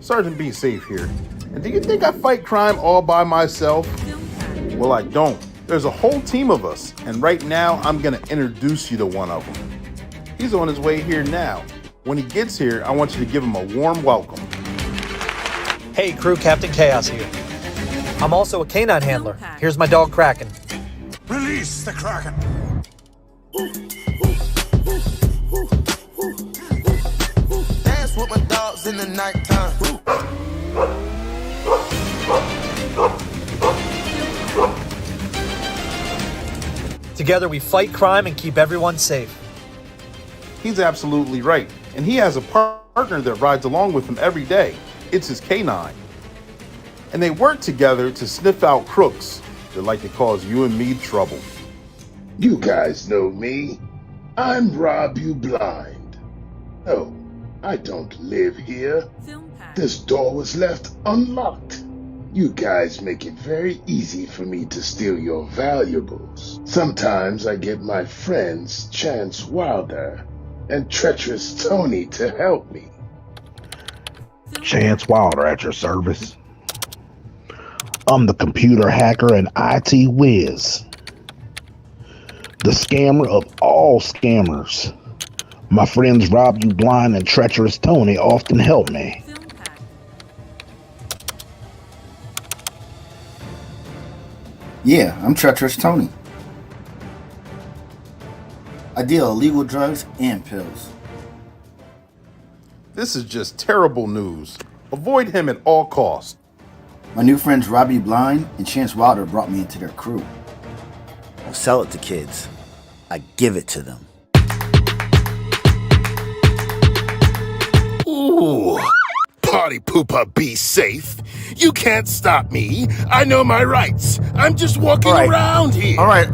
Sergeant Be Safe here. And do you think I fight crime all by myself? Well, I don't. There's a whole team of us, and right now I'm gonna introduce you to one of them. He's on his way here now. When he gets here, I want you to give him a warm welcome. Hey crew, Captain Chaos here. I'm also a canine handler. Here's my dog Kraken. Release the Kraken! Dance with my dogs in the nighttime. Together we fight crime and keep everyone safe. He's absolutely right. And he has a partner that rides along with him every day. It's his canine. And they work together to sniff out crooks that like to cause you and me trouble. You guys know me. I'm Rob You Blind. No, I don't live here. This door was left unlocked. You guys make it very easy for me to steal your valuables. Sometimes I get my friends Chance Wilder and Treacherous Tony to help me. Chance Wilder at your service. I'm the computer hacker and IT whiz. The scammer of all scammers. My friends Rob You Blind and Treacherous Tony often help me. Yeah, I'm Treacherous Tony. I deal illegal drugs and pills. This is just terrible news. Avoid him at all costs. My new friends Robbie Blind and Chance Wilder brought me into their crew. I don't sell it to kids. I give it to them. Ooh. Party pooper, be safe. You can't stop me. I know my rights. I'm just walking around here. All right.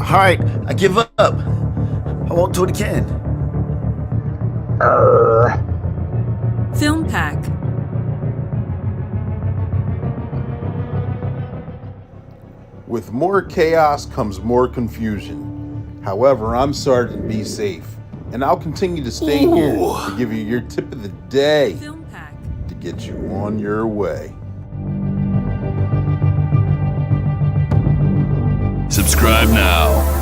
I give up. I won't do it again. Film Pack. With more chaos comes more confusion. However, I'm Sergeant Be Safe, and I'll continue to stay here to give you your tip of the day to get you on your way. Subscribe now.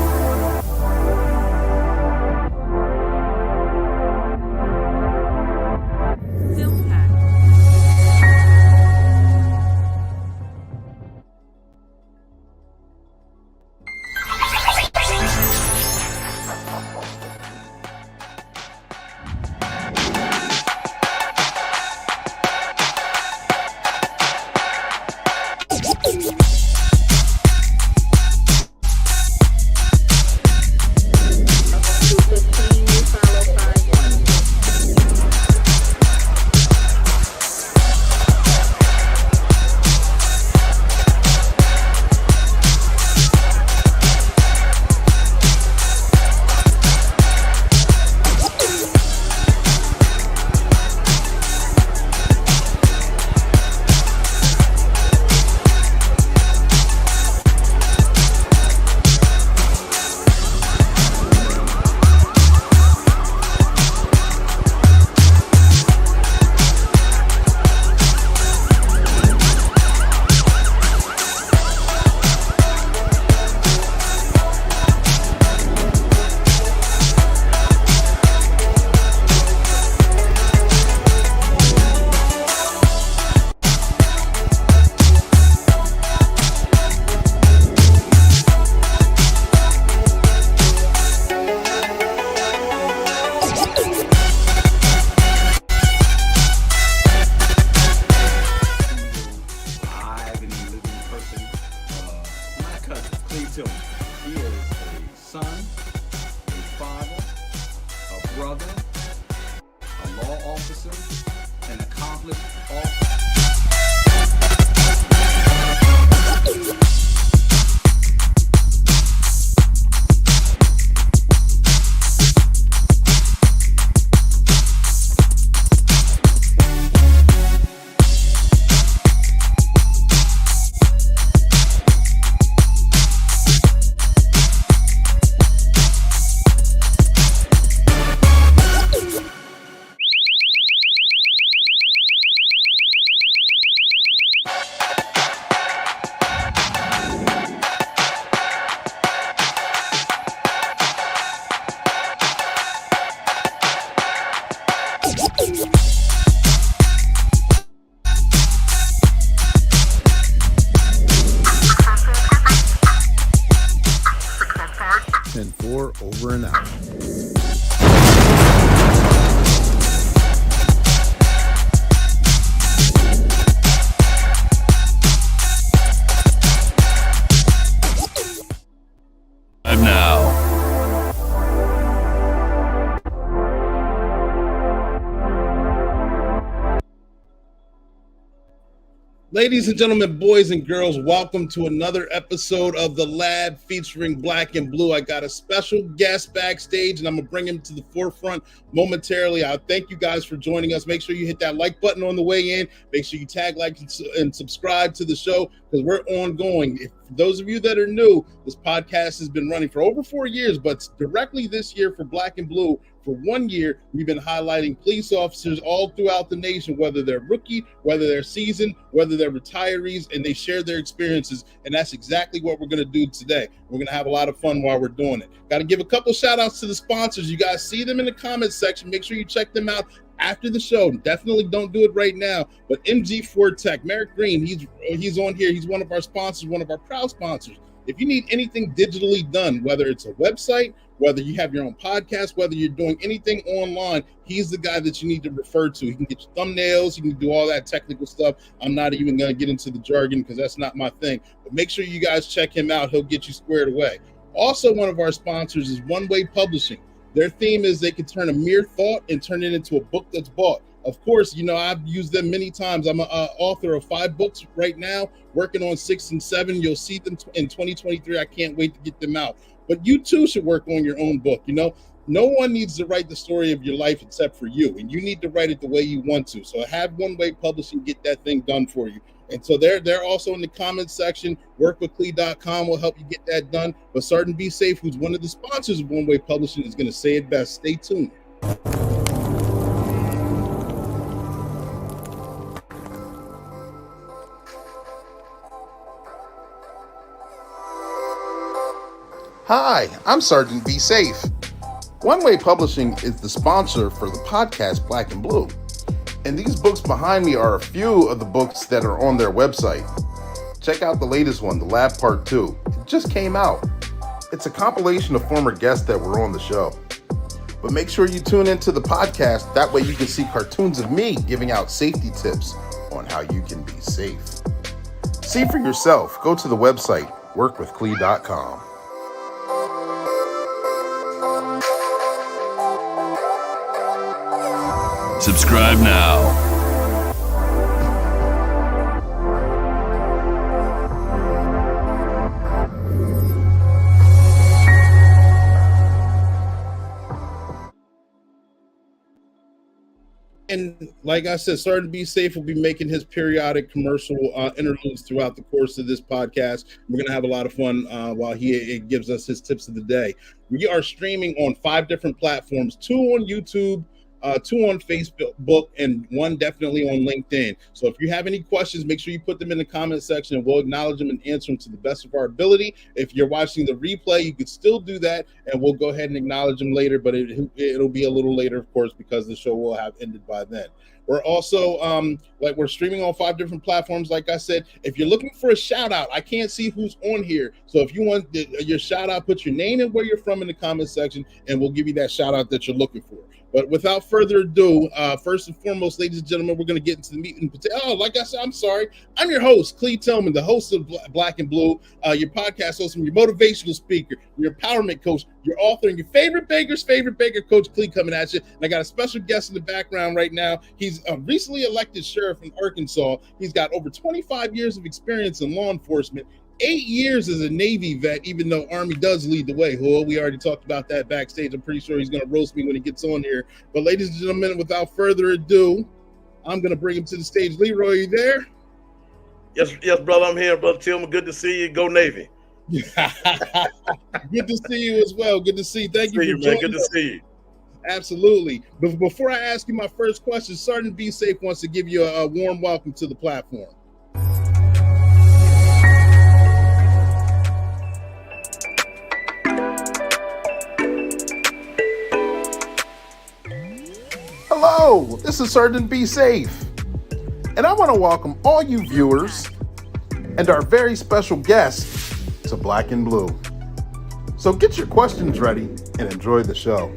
Tilman. He is a son, a father, a brother, a law officer, an accomplished officer. You're over and out. Now. Ladies and gentlemen, boys and girls, welcome to another episode of The Lab featuring Black and Blue. I got a special guest backstage, and I'm going to bring him to the forefront momentarily. I thank you guys for joining us. Make sure you hit that like button on the way in. Make sure you tag, like, and subscribe to the show because we're ongoing. For those of you that are new, this podcast has been running for over 4 years, but directly this year for Black and Blue, for 1 year, we've been highlighting police officers all throughout the nation, whether they're rookie, whether they're seasoned, whether they're retirees, and they share their experiences. And that's exactly what we're going to do today. We're going to have a lot of fun while we're doing it. Got to give a couple shout outs to the sponsors. You guys see them in the comments section. Make sure you check them out after the show. Definitely don't do it right now. But MG4 Tech, Merrick Green, he's on here. He's one of our sponsors, one of our proud sponsors. If you need anything digitally done, whether it's a website, whether you have your own podcast, whether you're doing anything online, he's the guy that you need to refer to. He can get your thumbnails. He can do all that technical stuff. I'm not even going to get into the jargon because that's not my thing. But make sure you guys check him out. He'll get you squared away. Also, one of our sponsors is One Way Publishing. Their theme is they can turn a mere thought and turn it into a book that's bought. Of course, you know, I've used them many times. I'm an author of 5 books right now, working on 6 and 7. You'll see them in 2023. I can't wait to get them out. But you too should work on your own book. You know, no one needs to write the story of your life except for you, and you need to write it the way you want to. So have One Way Publishing get that thing done for you. And so they're also in the comments section. Workwithclee.com will help you get that done. But Sergeant Be Safe, who's one of the sponsors of One Way Publishing, is going to say it best. Stay tuned. Hi, I'm Sergeant Be Safe. One Way Publishing is the sponsor for the podcast Black and Blue. And these books behind me are a few of the books that are on their website. Check out the latest one, The Lab Part 2. It just came out. It's a compilation of former guests that were on the show. But make sure you tune into the podcast. That way you can see cartoons of me giving out safety tips on how you can be safe. See for yourself. Go to the website, workwithclee.com. Subscribe now. And like I said, Sergeant Be Safe will be making his periodic commercial interludes throughout the course of this podcast. We're going to have a lot of fun while he gives us his tips of the day. We are streaming on 5 different platforms, 2 on YouTube, 2 on Facebook, and 1 definitely on LinkedIn. So if you have any questions, make sure you put them in the comment section and we'll acknowledge them and answer them to the best of our ability. If you're watching the replay, you could still do that and we'll go ahead and acknowledge them later, but it'll be a little later, of course, because the show will have ended by then. We're also we're streaming on 5 different platforms. Like I said, if you're looking for a shout out, I can't see who's on here. So if you want your shout out, put your name and where you're from in the comment section and we'll give you that shout out that you're looking for. But without further ado, first and foremost, ladies and gentlemen, we're going to get into the meat and potato. Oh, like I said, I'm sorry. I'm your host, Clee Tilman, the host of Black and Blue, your podcast host, your motivational speaker, your empowerment coach, your author, and your favorite baker's favorite baker, Coach Clee, coming at you. And I got a special guest in the background right now. He's a recently elected sheriff in Arkansas. He's got over 25 years of experience in law enforcement. 8 years as a Navy vet, even though Army does lead the way. Well, we already talked about that backstage. I'm pretty sure he's going to roast me when he gets on here. But ladies and gentlemen, without further ado, I'm going to bring him to the stage. Leroy, are you there? Yes, brother, I'm here. Brother Tilman, good to see you. Go Navy. Good to see you as well. Good to see you. Thank you for joining us. Good to see you. Absolutely. But before I ask you my first question, Sergeant Be Safe wants to give you a warm welcome to the platform. Hello, this is Sergeant Be Safe, and I want to welcome all you viewers and our very special guest to Black and Blue. So get your questions ready and enjoy the show.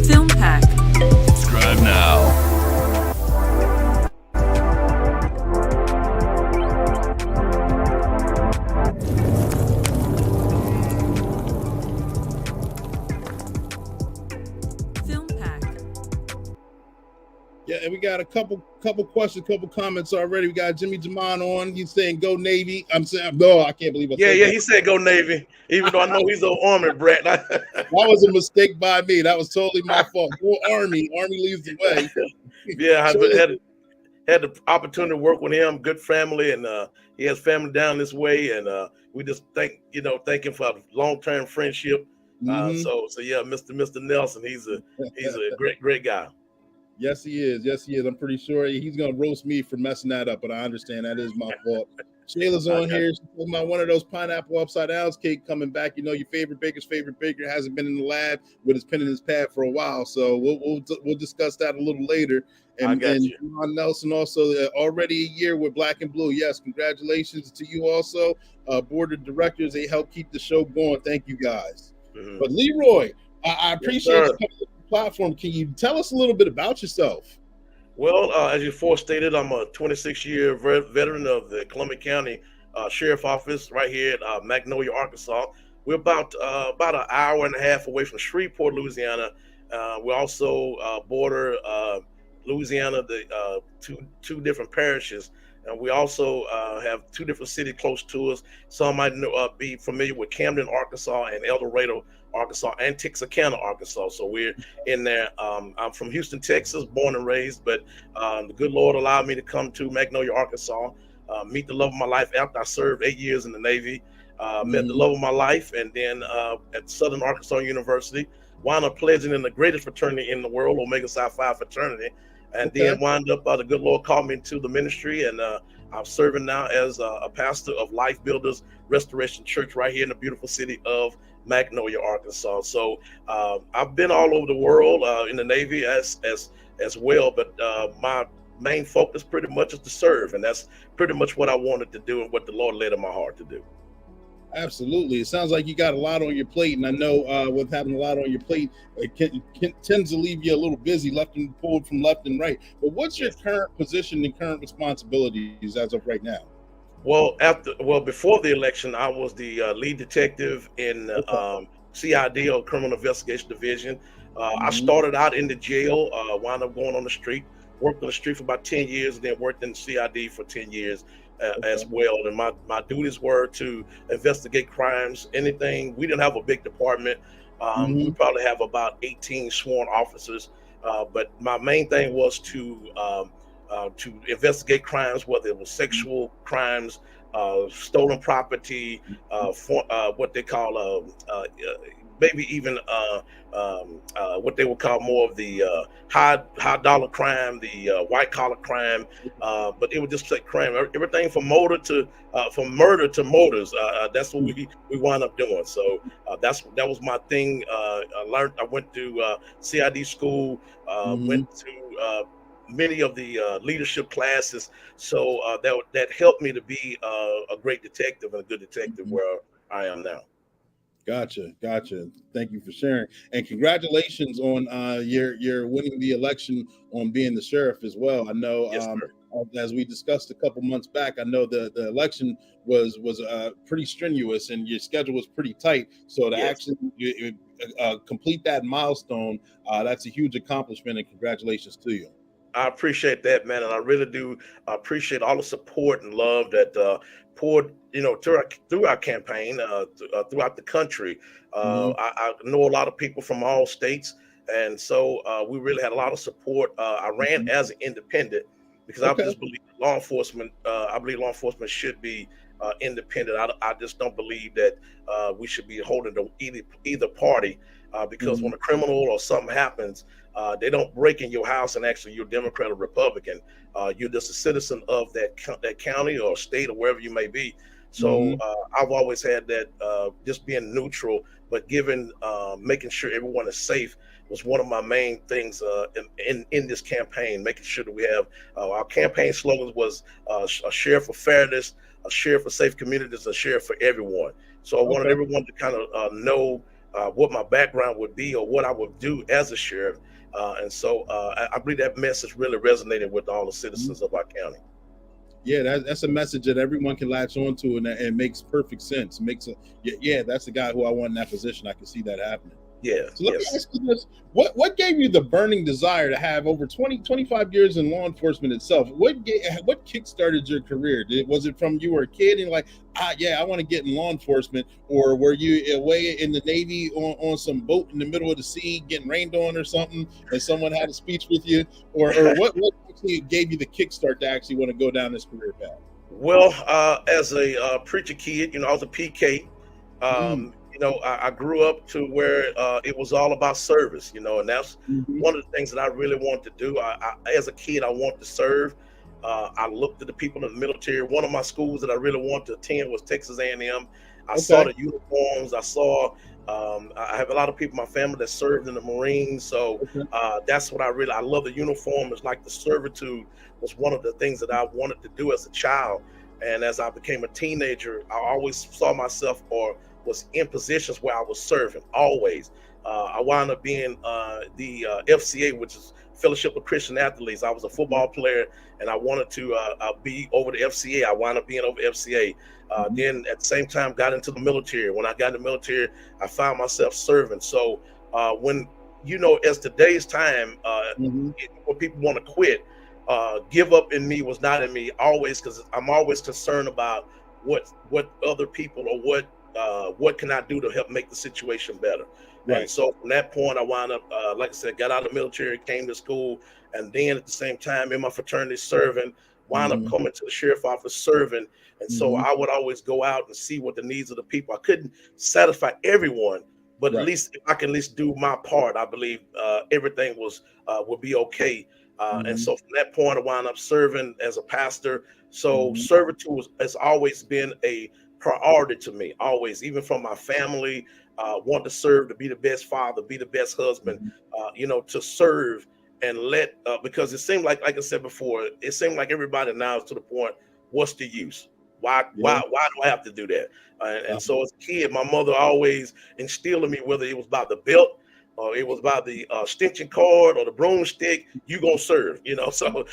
Film Pack. Subscribe now. Film Pack. Yeah, and we got a couple questions, couple comments already. We got Jimmy Jamon on. He's saying go Navy. I'm saying no, I can't believe I said that. He said go Navy, even though I know he's an Army brat. That was a mistake by me. That was totally my fault. Go Army. Army leads the way. Yeah, I So- had the opportunity to work with him. Good family, and he has family down this way, and we just thank him for a long-term friendship. So yeah, Mr. Nelson, he's a great guy. Yes, he is. Yes, he is. I'm pretty sure he's gonna roast me for messing that up, but I understand that is my fault. Shayla's on here. She's talking about one of those pineapple upside down cake coming back. You know, your favorite baker's favorite baker hasn't been in the lab with his pen and his pad for a while, so we'll discuss that a little later. And Ron Nelson also already a year with Black and Blue. Yes, congratulations to you also. Board of directors, they help keep the show going. Thank you guys. Mm-hmm. But Leroy, I appreciate you coming to the platform. Can you tell us a little bit about yourself? Well, as you forestated, I'm a 26-year veteran of the Columbia County Sheriff Office right here at Magnolia, Arkansas. We're about an hour and a half away from Shreveport, Louisiana. We also border Louisiana, the two different parishes, and we also have two different cities close to us. Some might be familiar with Camden, Arkansas, and El Dorado, Arkansas, and Texarkana, Arkansas. So we're in there. I'm from Houston, Texas, born and raised, but the good Lord allowed me to come to Magnolia, Arkansas, meet the love of my life after I served 8 years in the Navy. Met the love of my life, and then at Southern Arkansas University, wound up pledging in the greatest fraternity in the world, Omega Psi Phi fraternity, and then wound up the good Lord called me into the ministry, and I'm serving now as a pastor of Life Builders Restoration Church right here in the beautiful city of Magnolia, Arkansas. So I've been all over the world in the Navy as well, but my main focus pretty much is to serve, and that's pretty much what I wanted to do and what the Lord led in my heart to do. Absolutely. It sounds like you got a lot on your plate, and I know with having a lot on your plate, it tends to leave you a little busy, left and pulled from left and right. But what's your current position and current responsibilities as of right now? Well, before the election, I was the lead detective in CID, or Criminal Investigation Division. I started out in the jail, wound up going on the street, worked on the street for about 10 years, and then worked in CID for 10 years. As well, and my duties were to investigate crimes. Anything, we didn't have a big department. We probably have about 18 sworn officers, but my main thing was to investigate crimes, whether it was sexual crimes, stolen property, what they call maybe even what they would call more of the high dollar crime, the white collar crime, but it would just like crime, everything from murder to motors. That's what we wound up doing. So that was my thing. I went to CID school, went to many of the leadership classes. So that helped me to be a great detective and a good detective where I am now. Gotcha. Thank you for sharing, and congratulations on your winning the election, on being the sheriff as well. I know, as we discussed a couple months back, I know the election was pretty strenuous, and your schedule was pretty tight. So to actually complete that milestone, that's a huge accomplishment, and congratulations to you. I appreciate that, man, and I really do appreciate all the support and love that poured, through our campaign, throughout the country. I know a lot of people from all states, and so we really had a lot of support. I ran as an independent because I just believe law enforcement. I believe law enforcement should be independent. I just don't believe that we should be holding to either party, because when a criminal or something happens, they don't break in your house and actually you're Democrat or Republican. You're just a citizen of that county or state or wherever you may be. So I've always had that, just being neutral, but making sure everyone is safe. was one of my main things in this campaign, making sure that we have our campaign slogans was a share for fairness, a share for safe communities, a share for everyone. So I wanted everyone to kind of know what my background would be or what I would do as a sheriff. And so I believe that message really resonated with all the citizens of our county. Yeah, that's a message that everyone can latch onto, and it makes perfect sense. It makes that's the guy who I want in that position. I can see that happening. Yeah. So let me ask you this. What gave you the burning desire to have over 25 years in law enforcement itself? What kickstarted your career? Was it from you were a kid and like, I want to get in law enforcement, or were you away in the Navy on some boat in the middle of the sea getting rained on or something, and someone had a speech with you, or what actually gave you the kickstart to actually want to go down this career path? Well, as a preacher kid, I was a PK. I grew up to where it was all about service, and that's one of the things that I really wanted to do. As a kid, I wanted to serve. I looked at the people in the military. One of my schools that I really wanted to attend was Texas A&M. I saw the uniforms. I saw. I have a lot of people in my family that served in the Marines, so that's what I love the uniform. It's like the servitude was one of the things that I wanted to do as a child, and as I became a teenager, I always saw myself or was in positions where I was serving always. I wound up being the FCA, which is Fellowship of Christian Athletes. I was a football player, and I wanted to be over the FCA. I wound up being over FCA. Then at the same time, got into the military. When I got in the military, I found myself serving. So when, as today's time, when people want to quit, give up in me was not in me always, because I'm always concerned about what other people or what can I do to help make the situation better. Right. And so from that point, I wound up, like I said, got out of the military, came to school, and then at the same time in my fraternity serving, wound up coming to the sheriff office serving. And so I would always go out and see what the needs of the people. I couldn't satisfy everyone, but at least if I can at least do my part, I believe everything would be okay. And so from that point, I wound up serving as a pastor. So servitude has always been a priority to me, always, even from my family. Want to serve, to be the best father, be the best husband, to serve and let, because it seemed like I said before, it seemed like everybody now is to the point, what's the use? Why do I have to do that? And so as a kid, my mother always instilled in me, whether it was by the belt or it was by the extension cord or the broomstick, you gonna serve, So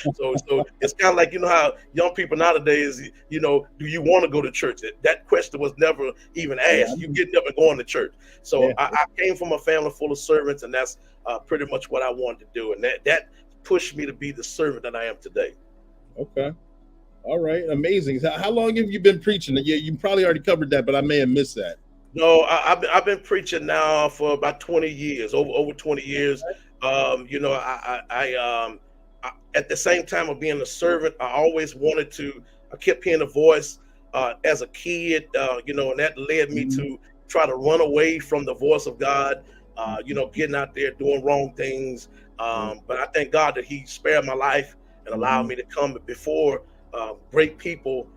it's kind of like, how young people nowadays, do you want to go to church? That question was never even asked. You get up and going to church. So I came from a family full of servants, and that's pretty much what I wanted to do, and that pushed me to be the servant that I am today. Okay. All right. Amazing. So how long have you been preaching? Yeah, you probably already covered that, but I may have missed that. No, I've been preaching now for about 20 years, over 20 years. I at the same time of being a servant, I kept hearing a voice as a kid, and that led me to try to run away from the voice of God, getting out there doing wrong things. But I thank God that He spared my life and allowed me to come before great people.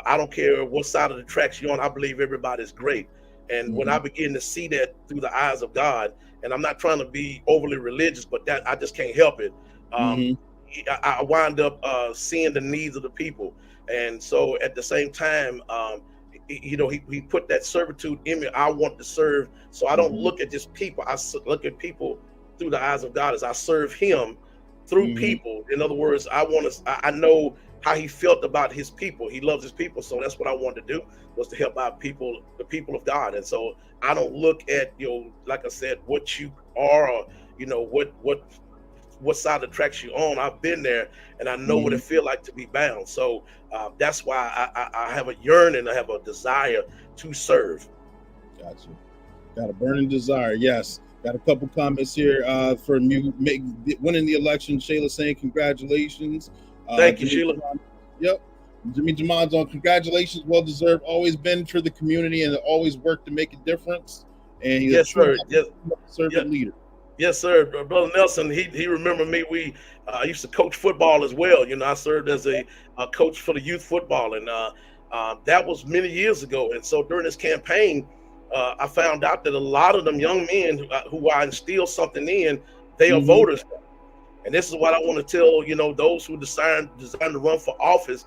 I don't care what side of the tracks you're on. I believe everybody's great. And when I begin to see that through the eyes of God, and I'm not trying to be overly religious, but that I just can't help it. I wind up seeing the needs of the people. And so at the same time, he put that servitude in me. I want to serve. So I don't look at just people. I look at people through the eyes of God as I serve Him through people. In other words, I know how He felt about His people. He loves His people. So that's what I wanted to do, was to help out people, the people of God. And so I don't look at, like I said, what you are, or, what side of the tracks you're on. I've been there, and I know what it feels like to be bound. So that's why I have a yearning, I have a desire to serve. Gotcha. Got a burning desire. Yes. Got a couple comments here from you winning the election. Shayla saying congratulations. Thank you, Sheila. Yep. Jimmy Jamon's on congratulations, well deserved. Always been for the community and always worked to make a difference. And he's yes, sir. Yes, servant leader. Yes, sir. Brother Nelson, he remembered me. I used to coach football as well. I served as a coach for the youth football, and that was many years ago. And so during this campaign, I found out that a lot of them young men who I instill something in, they are Mhm. voters. And this is what I want to tell, those who desire to run for office,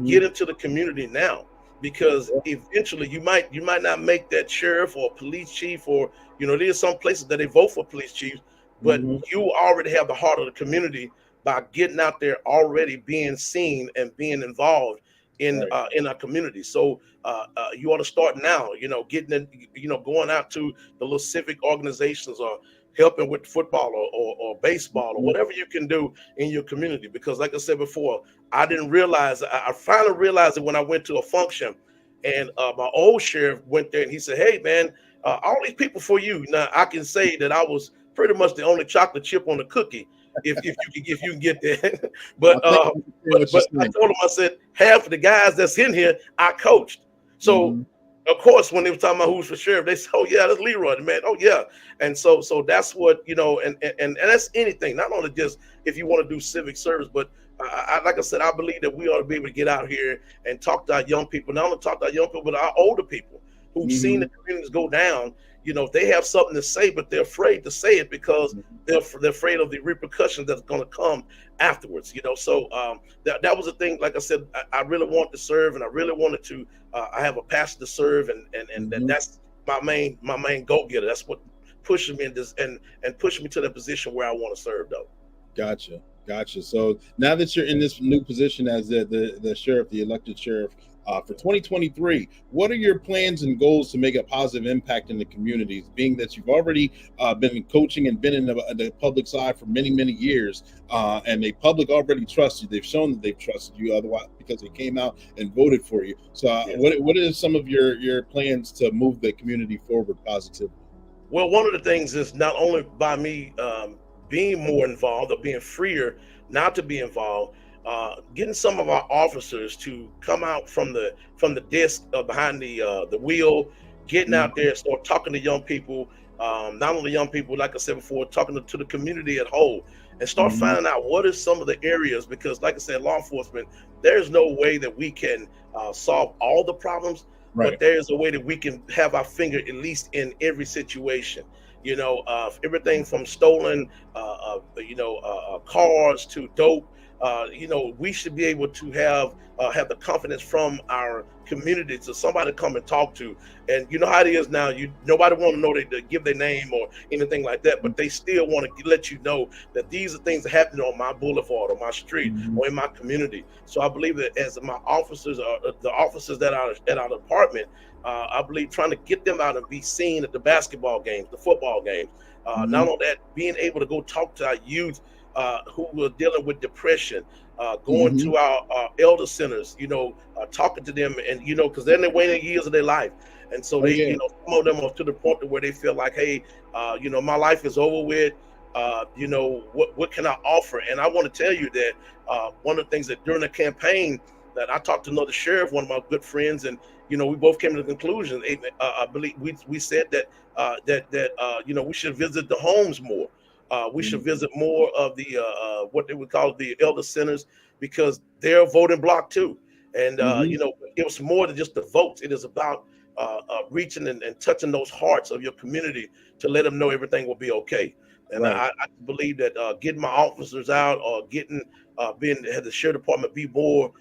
get into the community now, because eventually you might not make that sheriff or police chief, or there's some places that they vote for police chiefs, but Mhm. you already have the heart of the community by getting out there, already being seen and being involved Right. in our community. So you ought to start now, getting in, going out to the little civic organizations, or helping with football, or baseball, or Mhm. whatever you can do in your community. Because like I said before, I didn't realize, I finally realized it when I went to a function, and my old sheriff went there and he said, "Hey man, all these people for you." Now I can say that I was pretty much the only chocolate chip on the cookie, if you can get there. I but think I uh understand but what you're but I saying. told him, I said, half of the guys that's in here I coached. So Mhm. of course, when they were talking about who's for sheriff, they said, "Oh yeah, that's Leroy, man. Oh yeah." And so that's what, and that's anything. Not only just if you want to do civic service, but like I said, I believe that we ought to be able to get out here and talk to our young people. Not only talk to our young people, but our older people who've seen the Mhm. communities go down. They have something to say, but they're afraid to say it because they're afraid of the repercussions that's going to come afterwards. So that was the thing. Like I said, I really wanted to serve, and I really wanted to. I have a passion to serve, and Mhm. that's my main go getter. That's what pushes me in this, and pushes me to the position where I want to serve, though. Gotcha. Gotcha. So now that you're in this new position as the sheriff, the elected sheriff, for 2023, what are your plans and goals to make a positive impact in the communities? Being that you've already been coaching and been in the public's eye for many, many years, and the public already trusts you. They've shown that they've trusted you, otherwise because they came out and voted for you. So, Yes. what are some of your plans to move the community forward positively? Well, one of the things is not only by me being more involved, or being freer not to be involved, getting some of our officers to come out from the desk behind the wheel, getting out there and start talking to young people. Not only young people, like I said before, talking to the community at whole, and start Mhm. finding out what is some of the areas. Because, like I said, law enforcement, there's no way that we can solve all the problems, but Right. there's a way that we can have our finger at least in every situation. Everything from stolen, cars to dope. We should be able to have the confidence from our community to somebody to come and talk to. And you know how it is now. Nobody want to know they give their name or anything like that, but they still want to let you know that these are things that happen on my boulevard, or my street, Mhm. or in my community. So I believe that as my officers, the officers that are at our department, I believe trying to get them out and be seen at the basketball games, the football games. Not Mhm. only that, being able to go talk to our youth who are dealing with depression, going Mhm. to our elder centers, talking to them, and because they're in the waning years of their life, and so Oh they, yeah. some of them are to the point to where they feel like, hey, my life is over with. What can I offer? And I want to tell you that one of the things that during the campaign that I talked to another sheriff, one of my good friends, and we both came to the conclusion. I believe we said that we should visit the homes more. We should Mhm. visit more of the what they would call the elder centers, because they're a voting block too. And Mhm. it was more than just the votes. It is about reaching and touching those hearts of your community to let them know everything will be okay. And Right. I believe that getting my officers out, or getting being had the sheriff department be more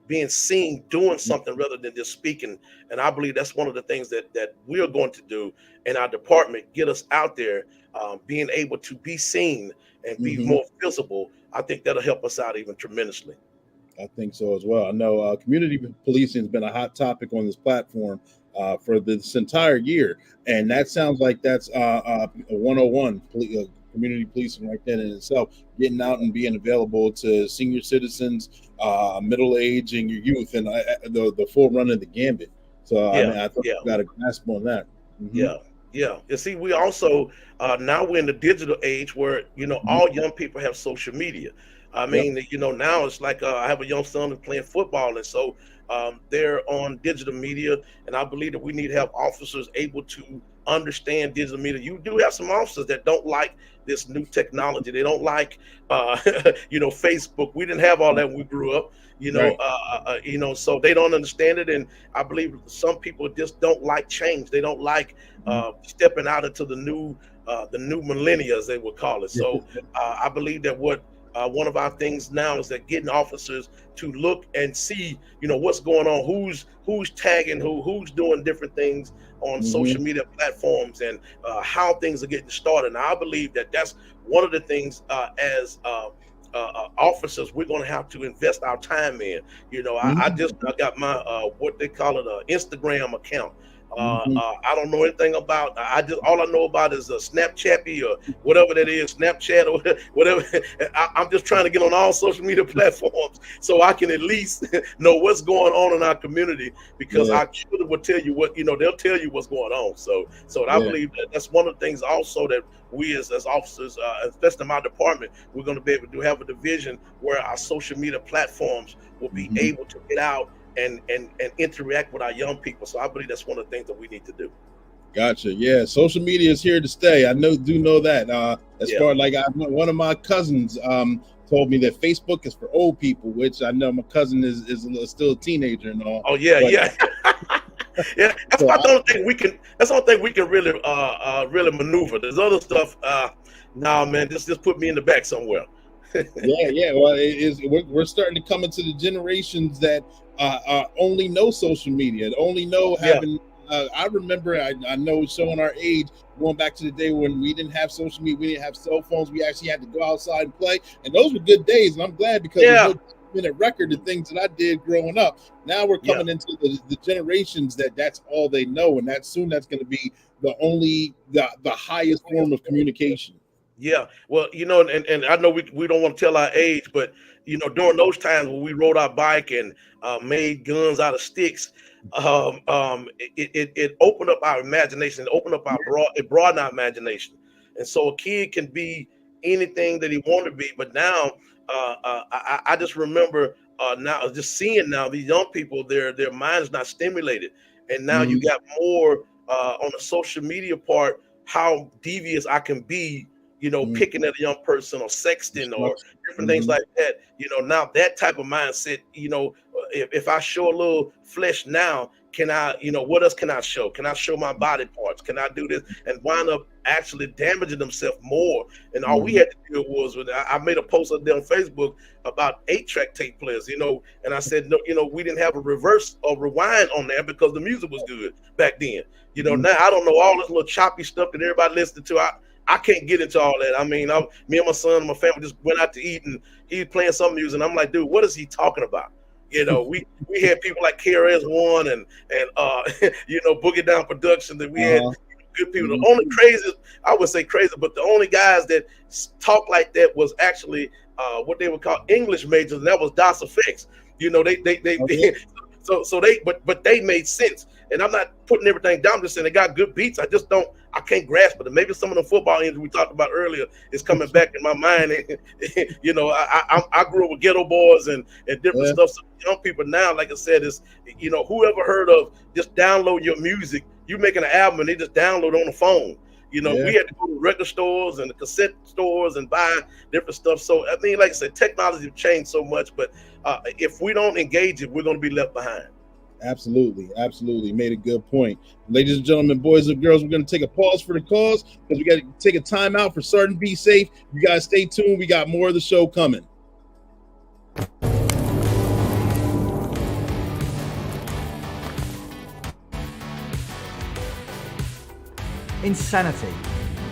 being seen doing something rather than just speaking. And I believe that's one of the things that we're going to do in our department, get us out there, being able to be seen and be Mhm. more visible. I think that'll help us out even tremendously. I think so as well. I know community policing has been a hot topic on this platform for this entire year, and that sounds like that's a 101 community policing right there in itself. Getting out and being available to senior citizens, middle age, and your youth, and the full run of the gambit. So I Yeah, mean, I think yeah. you got a grasp on that. Hmm. Yeah, yeah. You see, we also now we're in the digital age where Hmm. all young people have social media. I Yep. mean, now it's like I have a young son who's playing football, and so they're on digital media, and I believe that we need to have officers able to understand digital media. You do have some officers that don't like this new technology. They don't like, Facebook. We didn't have all that when we grew up. So they don't understand it, and I believe some people just don't like change. They don't like stepping out into the new millennia, as they would call it. So I believe that what one of our things now is that getting officers to look and see, what's going on, who's tagging who's doing different things on social media platforms, and how things are getting started. And I believe that that's one of the things as officers we're going to have to invest our time in. I got my what they call it, Instagram account. I don't know anything about. All I know about is a Snapchat or whatever that is, Snapchat or whatever. I'm just trying to get on all social media platforms so I can at least know what's going on in our community, because I will tell you what they'll tell you what's going on. So I believe that that's one of the things also that we as officers, especially in my department, we're going to be able to have a division where our social media platforms will be able to get out and interact with our young people. So I believe that's one of the things that we need to do. Gotcha. Yeah, social media is here to stay. I do know that. Far like one of my cousins told me that Facebook is for old people, which I know my cousin is still a teenager and all. Oh yeah, yeah. Yeah, that's the only thing we can. That's the only thing we can really maneuver. There's other stuff. Nah, man, just put me in the back somewhere. Yeah. Well, we're starting to come into the generations that only know social media, only know having. I remember, I know, showing our age, going back to the day when we didn't have social media, we didn't have cell phones. We actually had to go outside and play, and those were good days. And I'm glad, because there's no minute record of things that I did growing up. Now we're coming into the generations that's all they know, and that's going to be the highest form of communication. Yeah, well, and I know we don't want to tell our age, but during those times when we rode our bike and made guns out of sticks, it opened up our imagination. It opened up it broadened our imagination, and so a kid can be anything that he wanted to be. But now, I just remember now just seeing now these young people, their mind is not stimulated, and now you got more on the social media part, how devious I can be. Picking at a young person or sexting or different things like that. Now that type of mindset, if I show a little flesh now, can I, what else can I show? Can I show my body parts? Can I do this? And wind up actually damaging themselves more. And all we had to do was, I made a post up there on Facebook about 8-track tape players, and I said, no, we didn't have a reverse or rewind on there because the music was good back then. Now I don't know all this little choppy stuff that everybody listened to. I can't get into all that. I mean, me and my son and my family just went out to eat, and he was playing some music, and I'm like, dude, what is he talking about? We had people like KRS-One and Boogie Down Production, that we had good people. The only crazy, I would say crazy, but the only guys that talk like that was actually what they would call English majors, and that was DOS Effects. But they made sense. And I'm not putting everything down, just saying they got good beats. I can't grasp it. And maybe some of the football injuries we talked about earlier is coming back in my mind. I grew up with Ghetto Boys and different stuff. So young people now, like I said, is, whoever heard of just download your music, you making an album and they just download on the phone. We had to go to record stores and the cassette stores and buy different stuff. So, I mean, like I said, technology has changed so much, but if we don't engage it, we're going to be left behind. Absolutely. Made a good point. Ladies and gentlemen, boys and girls, we're going to take a pause for the cause because we got to take a time out for Sergeant Be Safe. You guys stay tuned. We got more of the show coming. Insanity.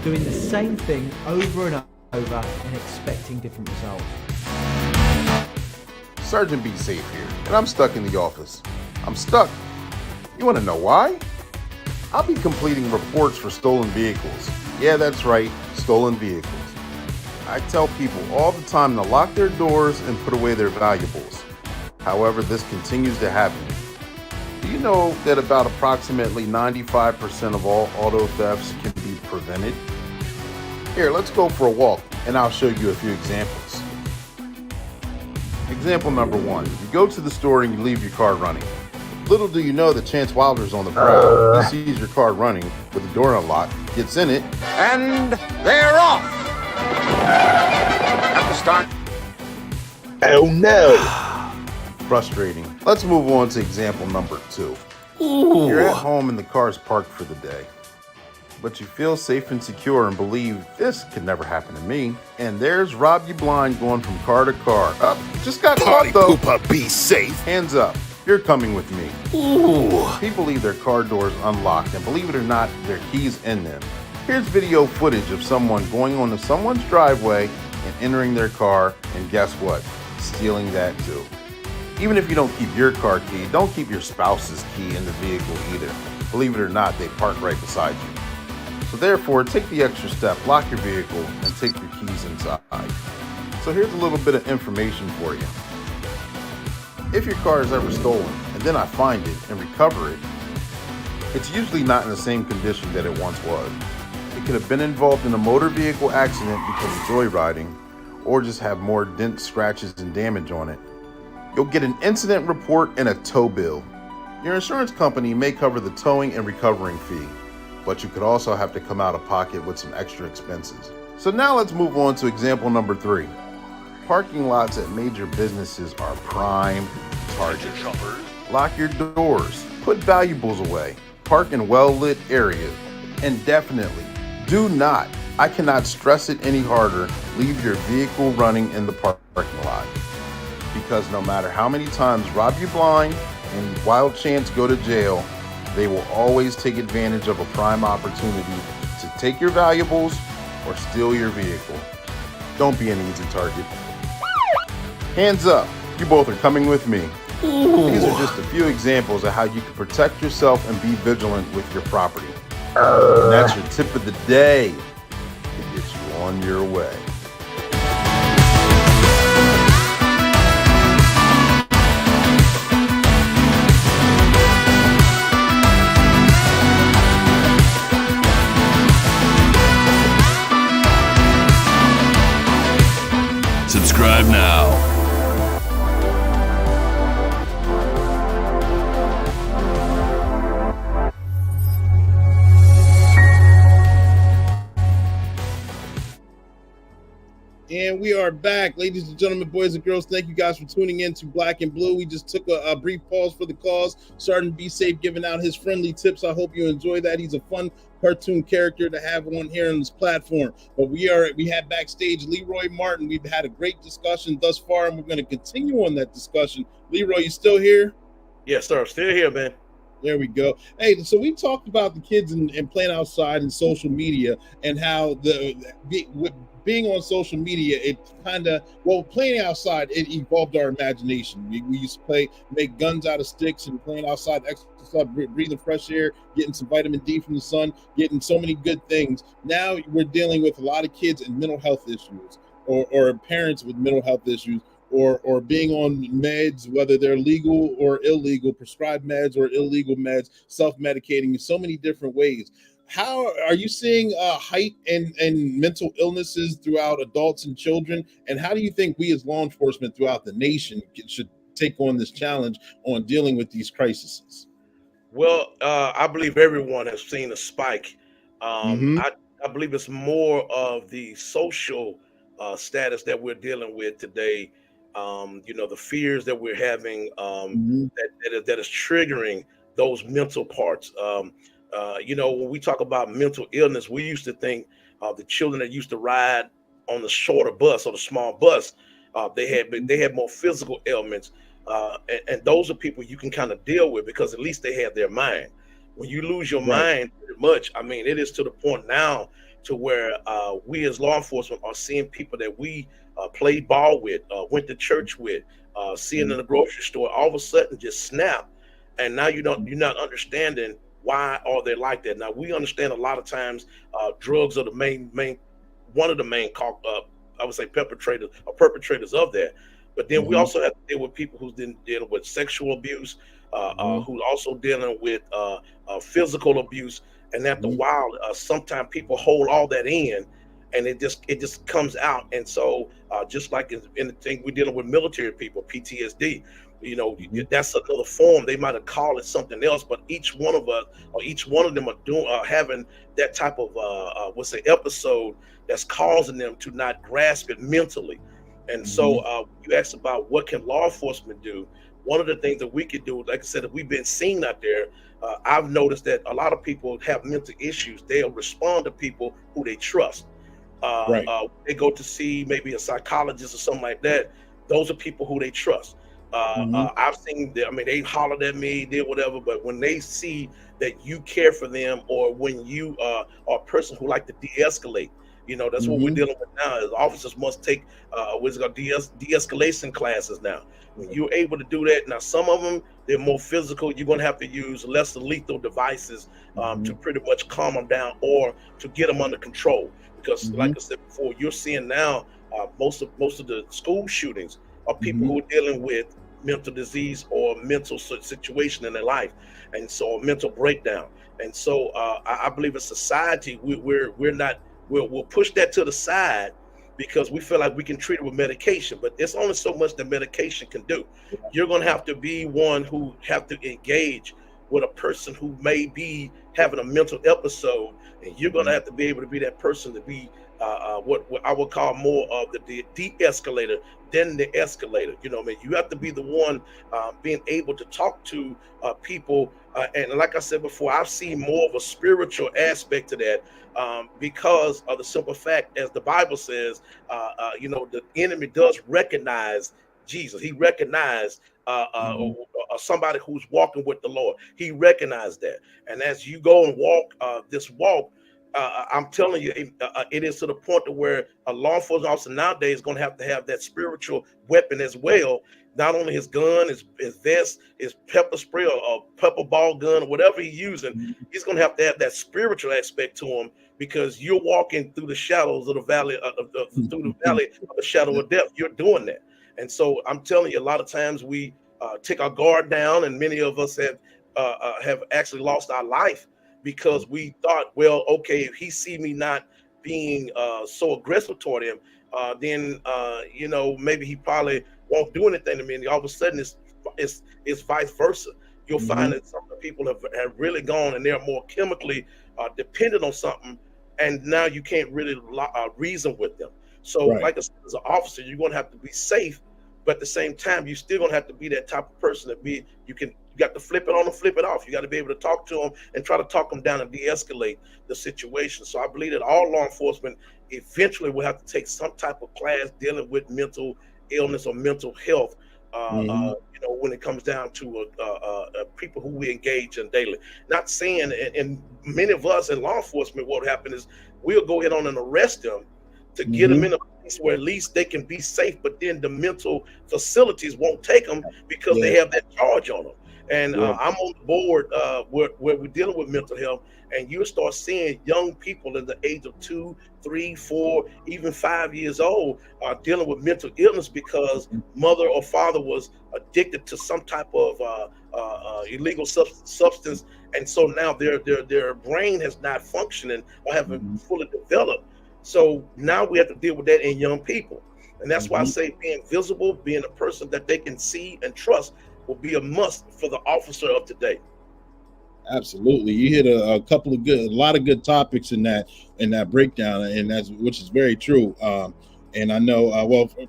Doing the same thing over and over and expecting different results. Sergeant Be Safe here, and I'm stuck in the office. I'm stuck. You want to know why? I'll be completing reports for stolen vehicles. Yeah, that's right, stolen vehicles. I tell people all the time to lock their doors and put away their valuables. However, this continues to happen. Do you know that about approximately 95% of all auto thefts can be prevented? Here, let's go for a walk, and I'll show you a few examples. Example number 1, you go to the store and you leave your car running. Little do you know that Chance Wilder's on the prowl. He sees your car running with the door unlocked, gets in it, and they're off. At the start. Oh no! Frustrating. Let's move on to example number 2. You're at home and the car's parked for the day. But you feel safe and secure and believe this could never happen to me. And there's Rob You Blind going from car to car. Just got Party caught though. pooper, be safe. Hands up. You're coming with me. Ooh. People leave their car doors unlocked, and believe it or not, their keys in them. Here's video footage of someone going onto someone's driveway and entering their car, and guess what? Stealing that too. Even if you don't keep your car key, don't keep your spouse's key in the vehicle either. Believe it or not, they park right beside you. So therefore, take the extra step, lock your vehicle, and take your keys inside. So here's a little bit of information for you. If your car is ever stolen, and then I find it and recover it, it's usually not in the same condition that it once was. It could have been involved in a motor vehicle accident because of joyriding, or just have more dents, scratches, and damage on it. You'll get an incident report and a tow bill. Your insurance company may cover the towing and recovering fee, but you could also have to come out of pocket with some extra expenses. So now let's move on to example number 3. Parking lots at major businesses are prime targets. Lock your doors, put valuables away, park in well-lit areas, and definitely do not, I cannot stress it any harder, leave your vehicle running in the parking lot. Because no matter how many times Rob You Blind and Wild Chance go to jail, they will always take advantage of a prime opportunity to take your valuables or steal your vehicle. Don't be an easy target. Hands up, you both are coming with me. Ooh. These are just a few examples of how you can protect yourself and be vigilant with your property. And that's your tip of the day to get you on your way. Subscribe now. And we are back, ladies and gentlemen, boys and girls. Thank you guys for tuning in to Black and Blue. We just took a brief pause for the cause. Starting to be safe, giving out his friendly tips. I hope you enjoy that. He's a fun cartoon character to have on here on this platform. But we had backstage Leroy Martin. We've had a great discussion thus far, and we're going to continue on that discussion. Leroy, you still here? Yes, sir. Still here, man. There we go. Hey, so we talked about the kids and playing outside and social media, and how being on social media, it playing outside, it evolved our imagination. We used to make guns out of sticks and playing outside, exercise, breathing fresh air, getting some vitamin D from the sun, getting so many good things. Now we're dealing with a lot of kids and mental health issues, or parents with mental health issues, or being on meds, whether they're legal or illegal, prescribed meds or illegal meds, self-medicating in so many different ways. How are you seeing height and mental illnesses throughout adults and children? And how do you think we as law enforcement throughout the nation should take on this challenge on dealing with these crises? Well, I believe everyone has seen a spike. I believe it's more of the social status that we're dealing with today. The fears that we're having that is triggering those mental parts. When we talk about mental illness, we used to think the children that used to ride on the shorter bus or the small bus, they had more physical ailments, and those are people you can kind of deal with because at least they have their mind. When you lose your mind, pretty much, I mean, it is to the point now to where we as law enforcement are seeing people that we played ball with, went to church with, seeing in the grocery store, all of a sudden just snap, and now you're not understanding. Why are they like that? Now we understand a lot of times drugs are the main one of the main I would say perpetrators of that. But then we also have to deal with people who's dealing with sexual abuse, who's also dealing with physical abuse, and after a while, sometimes people hold all that in, and it just comes out. And so just like in the thing we're dealing with military people, PTSD, that's another form. They might have called it something else, but each one of us or each one of them are having that type of what's the episode that's causing them to not grasp it mentally. And so you asked about what can law enforcement do. One of the things that we could do, like I said, if we've been seen out there, I've noticed that a lot of people have mental issues. They'll respond to people who they trust. They go to see maybe a psychologist or something like that. Those are people who they trust. I've seen them, I mean, they hollered at me, did whatever, but when they see that you care for them, or when you are a person who like to de-escalate, that's what we're dealing with now. Is officers must take what's called de-escalation classes now. When you're able to do that, now some of them they're more physical. You're going to have to use less lethal devices to pretty much calm them down or to get them under control. Because, like I said before, you're seeing now most of the school shootings are people who are dealing with mental disease or mental situation in their life, and so a mental breakdown. And so I believe as society we'll push that to the side because we feel like we can treat it with medication, but it's only so much that medication can do. You're going to have to be one who have to engage with a person who may be having a mental episode, and you're going to have to be able to be that person to be what I would call more of the de-escalator than the escalator. You know what I mean? You have to be the one being able to talk to people. And like I said before, I've seen more of a spiritual aspect to that because of the simple fact, as the Bible says, the enemy does recognize Jesus. He recognized somebody who's walking with the Lord. He recognized that. And as you go and walk this walk, I'm telling you, it is to the point to where a law enforcement officer nowadays is going to have that spiritual weapon as well. Not only his gun, his vest, his pepper spray or pepper ball gun or whatever he's using, he's going to have that spiritual aspect to him, because you're walking through the shadows of the valley, through the valley of the shadow of death. You're doing that. And so I'm telling you, a lot of times we take our guard down, and many of us have actually lost our life because we thought, well, okay, if he see me not being so aggressive toward him, then maybe he probably won't do anything to me. And all of a sudden, it's vice versa. You'll find that some people have really gone and they're more chemically dependent on something, and now you can't really reason with them. So, like I said, as an officer, you're going to have to be safe, but at the same time, you're still going to have to be that type of person that you got to flip it on and flip it off. You got to be able to talk to them and try to talk them down and de-escalate the situation. So I believe that all law enforcement eventually will have to take some type of class dealing with mental illness or mental health, when it comes down to people who we engage in daily. Not saying, and many of us in law enforcement, what happen is we'll go ahead on and arrest them to get them in a place where at least they can be safe, but then the mental facilities won't take them because they have that charge on them. And I'm on the board where we're dealing with mental health, and you start seeing young people in the age of 2, 3, 4, even 5 years old are dealing with mental illness because mother or father was addicted to some type of illegal substance, and so now their brain has not functioning or haven't fully developed. So now we have to deal with that in young people, and that's why I say being visible, being a person that they can see and trust, will be a must for the officer of today. Absolutely, you hit a lot of good topics in that breakdown, and which is very true. And I know,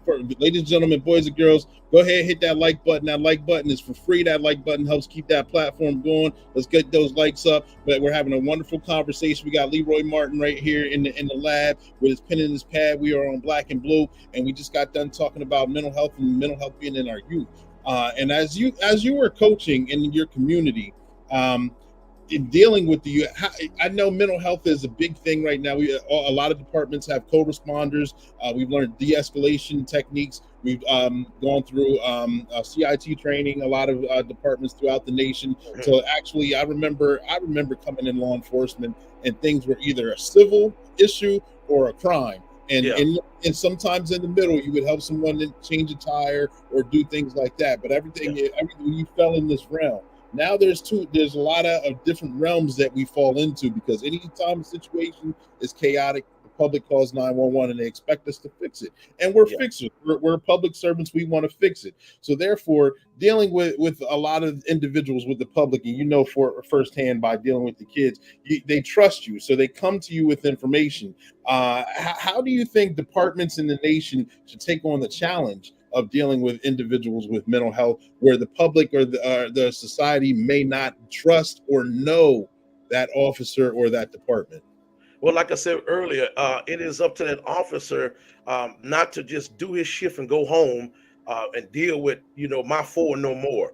for ladies and gentlemen, boys and girls, go ahead and hit that like button. That like button is for free. That like button helps keep that platform going. Let's get those likes up. But we're having a wonderful conversation. We got Leroy Martin right here in the lab with his pen and his pad. We are on Black and Blue, and we just got done talking about mental health and mental health being in our youth. And as you were coaching in your community, in dealing with I know mental health is a big thing right now. A lot of departments have co-responders. We've learned de-escalation techniques. We've gone through CIT training. A lot of departments throughout the nation. So actually, I remember coming in law enforcement, and things were either a civil issue or a crime. And sometimes in the middle, you would help someone to change a tire or do things like that. But everything you fell in this realm. Now there's a lot of different realms that we fall into, because anytime a situation is chaotic, the public calls 911 and they expect us to fix it, and we're fixers. We're public servants. We want to fix it. So therefore, dealing with a lot of individuals with the public, and you know for firsthand by dealing with the kids, they trust you, so they come to you with information. How do you think departments in the nation should take on the challenge of dealing with individuals with mental health, where the public or the society may not trust or know that officer or that department? Well, like I said earlier, it is up to that officer not to just do his shift and go home and deal with, my four no more.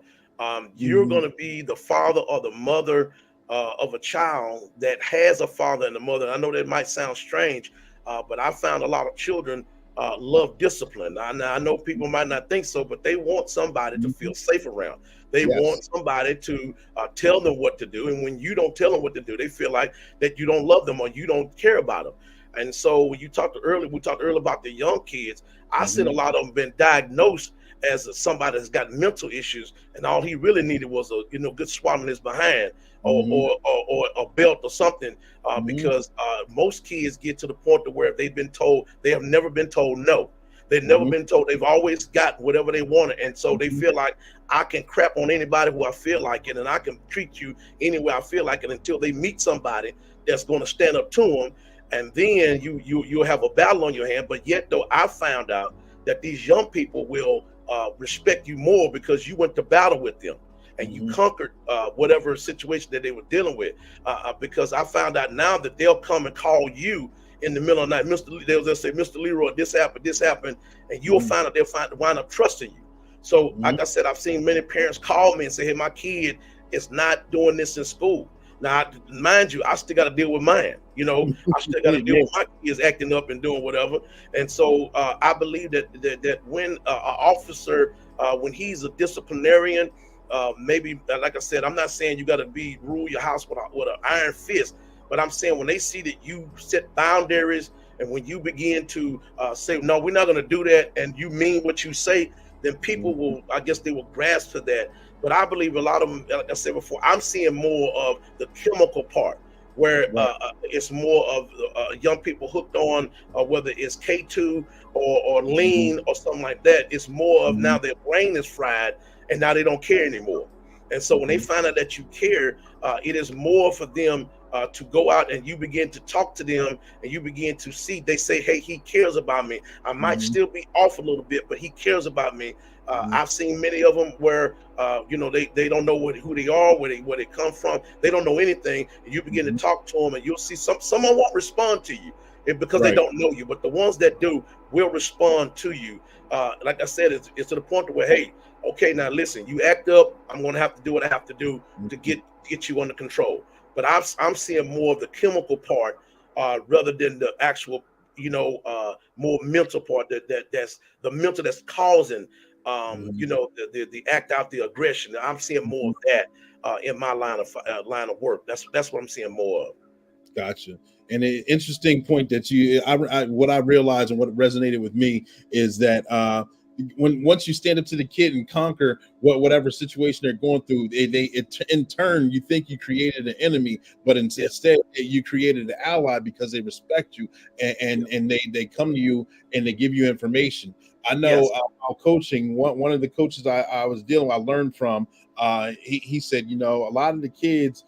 You're going to be the father or the mother of a child that has a father and a mother. I know that might sound strange, but I found a lot of children love discipline. I know people might not think so, but they want somebody to feel safe around. They want somebody to tell them what to do. And when you don't tell them what to do, they feel like that you don't love them or you don't care about them. And so when we talked earlier about the young kids, I said a lot of them been diagnosed as somebody that's got mental issues, and all he really needed was a good swat in his behind or a belt or something, because most kids get to the point to where they have never been told no. They've never been told. They've always got whatever they wanted, and so they feel like I can crap on anybody who I feel like it, and I can treat you any way I feel like it until they meet somebody that's going to stand up to them, and then you'll have a battle on your hand. But yet, though, I found out that these young people will respect you more because you went to battle with them and you conquered whatever situation that they were dealing with. Because I found out now that they'll come and call you in the middle of the night, they'll say, Mr. Leroy, this happened, and you'll find out they'll wind up trusting you. So, like I said, I've seen many parents call me and say, hey, my kid is not doing this in school. Now, mind you, I still got to deal with mine. I still got to deal with my kids acting up and doing whatever. And so I believe that when an officer, when he's a disciplinarian, maybe, like I said, I'm not saying you got to rule your house with an iron fist, but I'm saying when they see that you set boundaries and when you begin to say, no, we're not going to do that, and you mean what you say, then people will, I guess they will grasp to that. But I believe a lot of them, like I said before, I'm seeing more of the chemical part where it's more of young people hooked on whether it's K2 or lean or something like that. It's more of now their brain is fried and now they don't care anymore. And so when they find out that you care, it is more for them to go out and you begin to talk to them and you begin to see, they say, hey, he cares about me. I might still be off a little bit, but he cares about me. I've seen many of them where, they don't know who they are, where they come from. They don't know anything. And you begin to talk to them and you'll see someone won't respond to you because they don't know you. But the ones that do will respond to you. Like I said, it's to the point where, hey, okay, now listen, you act up. I'm going to have to do what I have to do to get you under control. But I'm seeing more of the chemical part rather than the actual, more mental part that's the mental that's causing, the act out, the aggression. I'm seeing more of that in my line of work. That's what I'm seeing more of. Gotcha. And an interesting point that what I realized and what resonated with me is that once you stand up to the kid and conquer whatever situation they're going through, in turn you think you created an enemy, but instead you created an ally because they respect you and they come to you and they give you information. I know while coaching, one of the coaches I was dealing with, I learned from, he said, a lot of the kids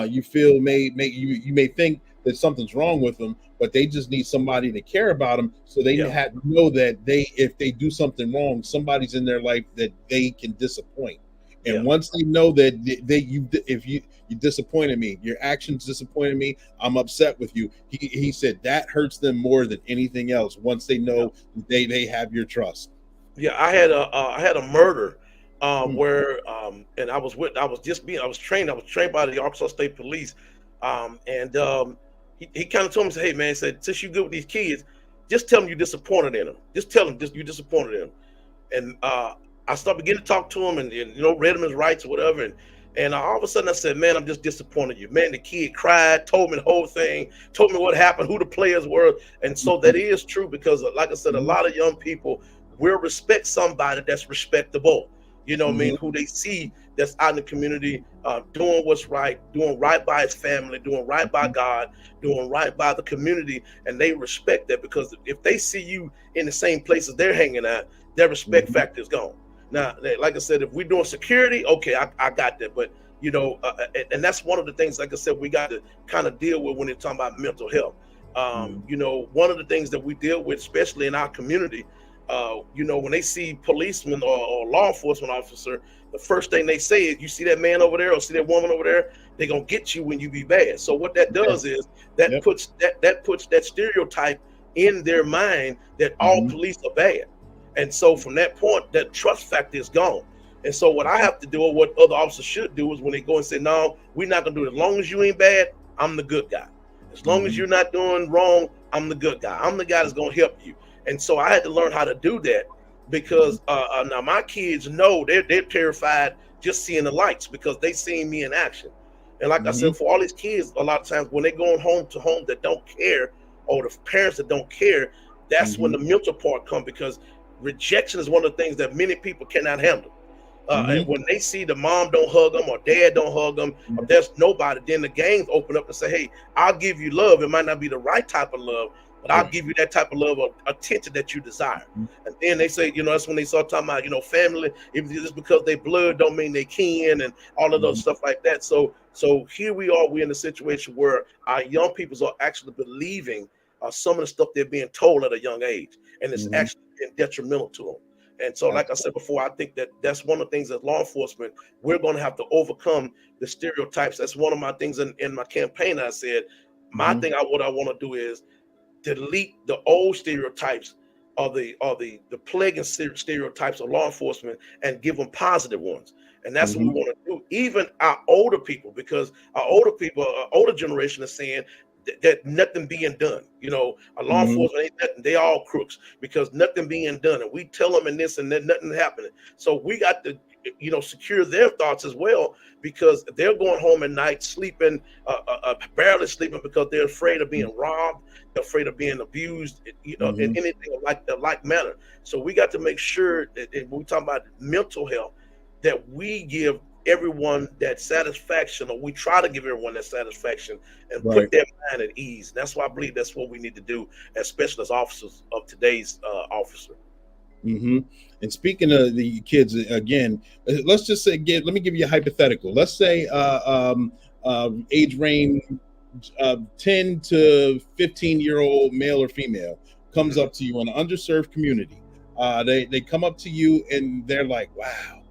you feel you may think that something's wrong with them, but they just need somebody to care about them, so they have to know that if they do something wrong, somebody's in their life that they can disappoint. And once they know that if you disappointed me, your actions disappointed me, I'm upset with you. He said that hurts them more than anything else. Once they know they have your trust. Yeah, I had a murder where and I was trained by the Arkansas State Police, and he kind of told me, hey man, he said, since you good with these kids, just tell them you disappointed in them. Just tell them you disappointed in them. And I started beginning to talk to him and read him his rights or whatever. And all of a sudden I said, man, I'm just disappointed in you. Man, the kid cried, told me the whole thing, told me what happened, who the players were. And so that is true because, like I said, a lot of young people will respect somebody that's respectable. you know what I mean, who they see that's out in the community, doing what's right, doing right by his family, doing right by God, doing right by the community, and they respect that, because if they see you in the same places they're hanging out, their respect factor is gone. Now, like I said, if we're doing security, okay, I got that, but you know, and that's one of the things, like I said, we got to kind of deal with when they're talking about mental health. You know, one of the things that we deal with, especially in our community, you know, when they see policemen or law enforcement officer, the first thing they say is, you see that man over there or see that woman over there, they're gonna get you when you be bad. So what that does is that puts that stereotype in their mind that all police are bad. And so from that point, that trust factor is gone. And so what I have to do, or what other officers should do, is when they go and say, no, we're not gonna do it. As long as you ain't bad, I'm the good guy. As long as you're not doing wrong, I'm the good guy. I'm the guy that's gonna help you. And so I had to learn how to do that, because now my kids know they're terrified just seeing the lights, because they seen me in action. And like I said, for all these kids, a lot of times when they're going home to homes that don't care, or the parents that don't care, that's when the mental part comes, because rejection is one of the things that many people cannot handle. And when they see the mom don't hug them, or dad don't hug them, or there's nobody, then the gangs open up and say, hey, I'll give you love. It might not be the right type of love, but I'll give you that type of love or attention that you desire. And then they say, you know, that's when they start talking about, you know, family, if just because they blood don't mean they kin, and all of those stuff like that. So here we are, we're in a situation where our young people are actually believing some of the stuff they're being told at a young age, and it's actually been detrimental to them. And so, like I said before, I think that that's one of the things as law enforcement, we're going to have to overcome the stereotypes. That's one of my things in my campaign. I said, my thing, what I want to do is delete the old stereotypes, or the plaguing stereotypes of law enforcement, and give them positive ones. And that's what we want to do. Even our older people, because our older generation is saying that nothing being done. You know, a law enforcement ain't nothing. They all crooks, because nothing being done. And we tell them in this and then nothing happening. So we got to, you know, secure their thoughts as well, because they're going home at night sleeping, barely sleeping, because they're afraid of being robbed, they're afraid of being abused, you know, in anything like manner. So we got to make sure that when we talk about mental health, that we give everyone that satisfaction, or we try to give everyone that satisfaction, and put their mind at ease. That's why I believe that's what we need to do, especially as officers of today's officer. And speaking of the kids again, let's just say, let me give you a hypothetical. Let's say age range 10 to 15-year-old male or female comes up to you in an underserved community. They come up to you and they're like, wow,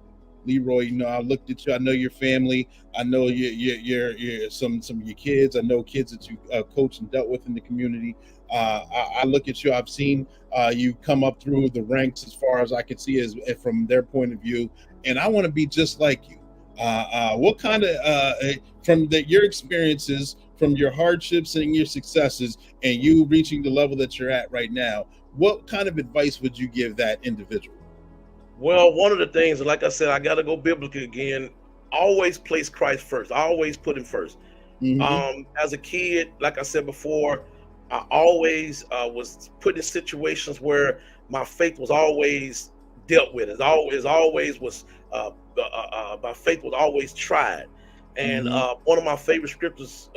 Leroy, you know, I looked at you. I know your family. I know you're some of your kids. I know kids that you coached and dealt with in the community. I look at you. I've seen you come up through the ranks, as far as I can see, as from their point of view, and I want to be just like you. What kind of from your experiences, from your hardships and your successes, and you reaching the level that you're at right now, what kind of advice would you give that individual? Well, one of the things, like I said, I got to go biblical again. Always place Christ first. I always put him first. As a kid, like I said before, I always was put in situations where my faith was always dealt with. It always was, my faith was always tried. And one of my favorite scriptures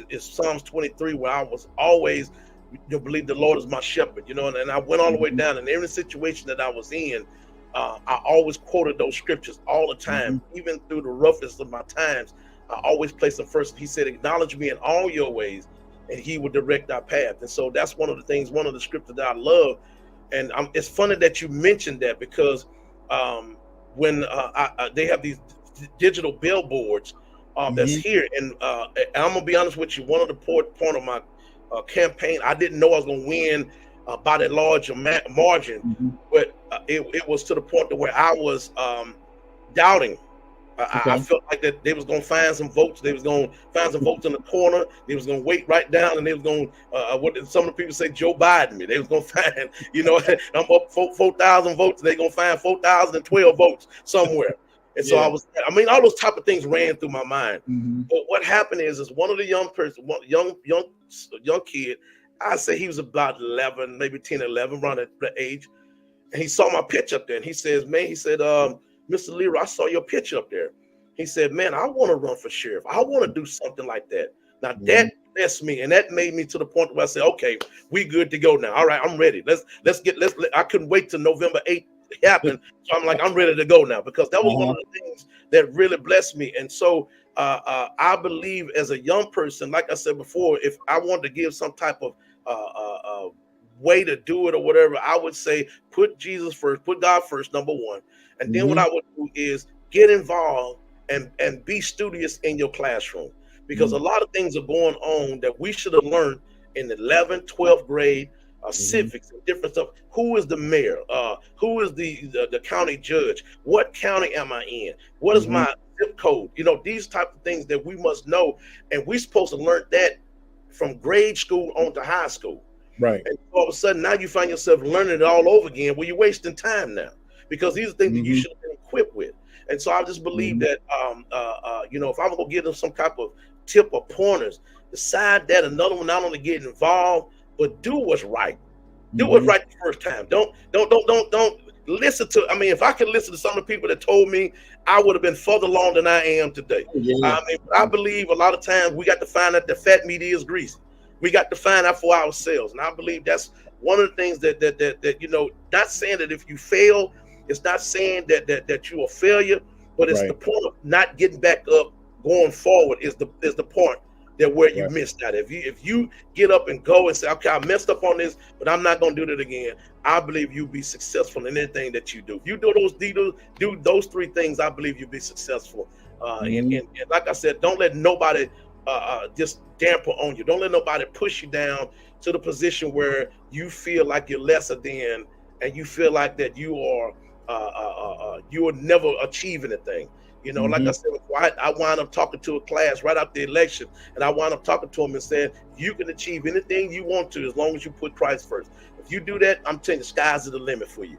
is Psalms 23, where I was always, you believe the Lord is my shepherd, you know, and I went all the way down. And every situation that I was in, I always quoted those scriptures all the time, even through the roughest of my times. I always placed them first. He said, acknowledge me in all your ways, and he would direct our path. And so that's one of the things, one of the scriptures that I love. And it's funny that you mentioned that, because when they have these digital billboards that's here, and I'm gonna be honest with you, one of the point of my campaign, I didn't know I was gonna win by that large margin, but it was to the point to where I was doubting. I felt like that they was gonna find some votes. They was gonna find some votes in the corner. They was gonna wait right down, and they was gonna what did some of the people say, Joe Biden me. They was gonna find, you know, I'm up 4,000 votes. They gonna find 4,012 votes somewhere. And so I mean, all those type of things ran through my mind. But what happened is one of the young kid, I say he was about 11, maybe 10, 11, around that age. And he saw my pitch up there, and he says, man, he said, Mr. Leroy, I saw your picture up there. He said, man, I want to run for sheriff. I want to do something like that. Now that blessed me, and that made me to the point where I said, okay, we good to go now. All right, I'm ready. I couldn't wait till November 8th happened. So I'm like, I'm ready to go now, because that was one of the things that really blessed me. And so I believe as a young person, like I said before, if I wanted to give some type of way to do it or whatever, I would say put Jesus first, put God first, number one. And then what I would do is get involved and be studious in your classroom, because a lot of things are going on that we should have learned in the 11th, 12th grade, civics and different stuff. Who is the mayor? Who is the county judge? What county am I in? What is my zip code? You know, these type of things that we must know, and we're supposed to learn that from grade school on to high school. Right. And all of a sudden now you find yourself learning it all over again. Well, you're wasting time now, because these are things that you should have been equipped with. And so I just believe that, you know, if I'm going to give them some type of tip or pointers, decide that another one, not only get involved, but do what's right. Do what's right the first time. Don't listen to, I mean, if I could listen to some of the people that told me, I would have been further along than I am today. I mean, I believe a lot of times we got to find out the fat meat is greasy. We got to find out for ourselves. And I believe that's one of the things that you know, not saying that if you fail, it's not saying that you're a failure, but it's the point of not getting back up, going forward is the point that where you missed out. If you get up and go and say, okay, I messed up on this, but I'm not going to do it again, I believe you'll be successful in anything that you do. If you do those three things, I believe you'll be successful. And like I said, don't let nobody just damper on you. Don't let nobody push you down to the position where you feel like you're lesser than, and you feel like that you are you will never achieve anything. You know, like I said, I wound up talking to a class right after the election, and I wound up talking to them and saying, you can achieve anything you want to as long as you put Christ first. If you do that, I'm telling you, the sky's the limit for you.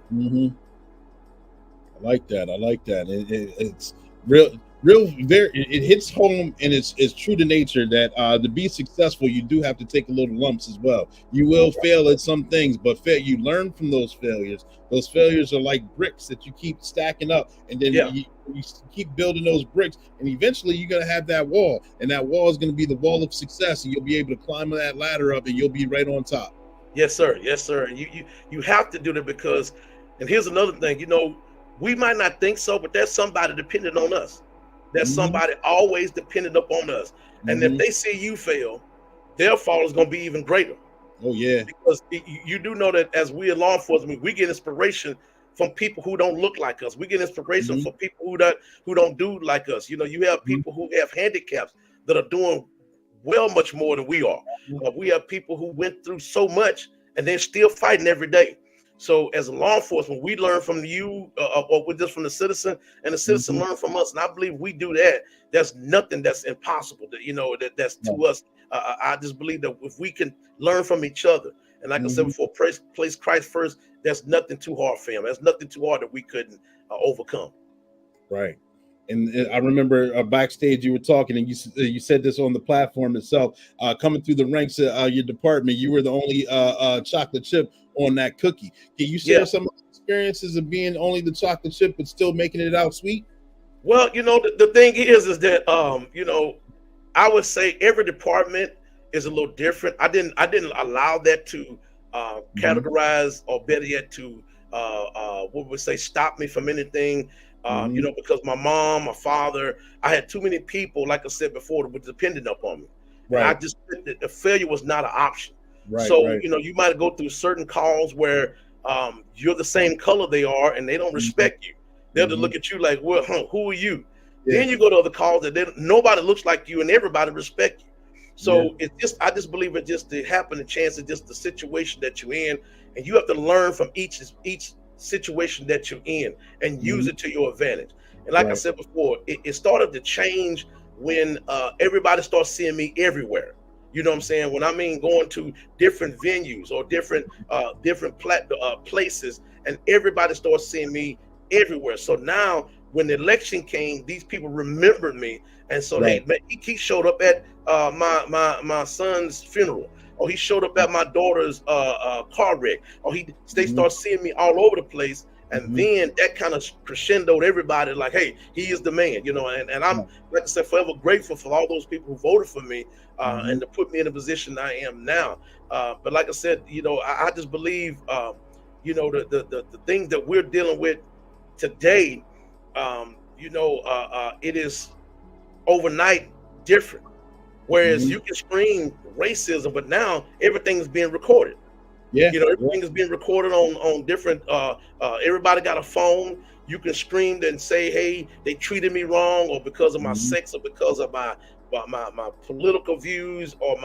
I like that. I like that. It's real. It hits home, and it's true to nature that to be successful, you do have to take a little lumps as well. You will fail at some things, but you learn from those failures. Those failures are like bricks that you keep stacking up, and then you keep building those bricks, and eventually you're going to have that wall, and that wall is going to be the wall of success, and you'll be able to climb that ladder up, and you'll be right on top. Yes, sir. Yes, sir. And you have to do that, because, and here's another thing, you know, we might not think so, but there's somebody dependent on us. There's somebody always dependent upon us. And if they see you fail, their fall is going to be even greater. Oh, yeah. Because you do know that as we in law enforcement, we get inspiration from people who don't look like us. We get inspiration from people who don't do like us. You know, you have people who have handicaps that are doing well much more than we are. We have people who went through so much and they're still fighting every day. So as a law enforcement, we learn from you, or we're just from the citizen, and the citizen learn from us. And I believe we do that. There's nothing that's impossible. That, you know, that's to us. I just believe that if we can learn from each other, and like I said before, place Christ first, there's nothing too hard for him. There's nothing too hard that we couldn't overcome. Right. And I remember backstage you were talking, and you said this on the platform itself. Coming through the ranks of your department, you were the only chocolate chip on that cookie. Can you share some experiences of being only the chocolate chip but still making it out sweet? Well, you know, the thing is that you know, I would say every department is a little different. I didn't allow that to categorize, or better yet, to what would say stop me from anything. You know, because my mom, my father, I had too many people, like I said before, that were dependent upon me. Right. And I just, the failure was not an option. Right, so, you know, you might go through certain calls where you're the same color they are and they don't respect you. They'll just look at you like, well, who are you? Then you go to other calls that nobody looks like you and everybody respect you. So it's just, I just believe it just to happen, the chance of just the situation that you're in, and you have to learn from each situation that you're in and use it to your advantage. And like I said before, it started to change when everybody starts seeing me everywhere. You know what I'm saying? When I mean going to different venues or different places, and everybody starts seeing me everywhere. So now when the election came, these people remembered me, and so he showed up at my son's funeral, or he showed up at my daughter's car wreck, or they start seeing me all over the place, And then that kind of crescendoed everybody like, hey, he is the man, and I'm, like I said, forever grateful for all those people who voted for me and to put me in the position I am now. But like I said, I just believe, the things that we're dealing with today, it is overnight different. Whereas you can scream racism, but now everything is being recorded. Everything is being recorded on different. Everybody got a phone. You can scream and say, "Hey, they treated me wrong," or because of my sex, or because of my political views, or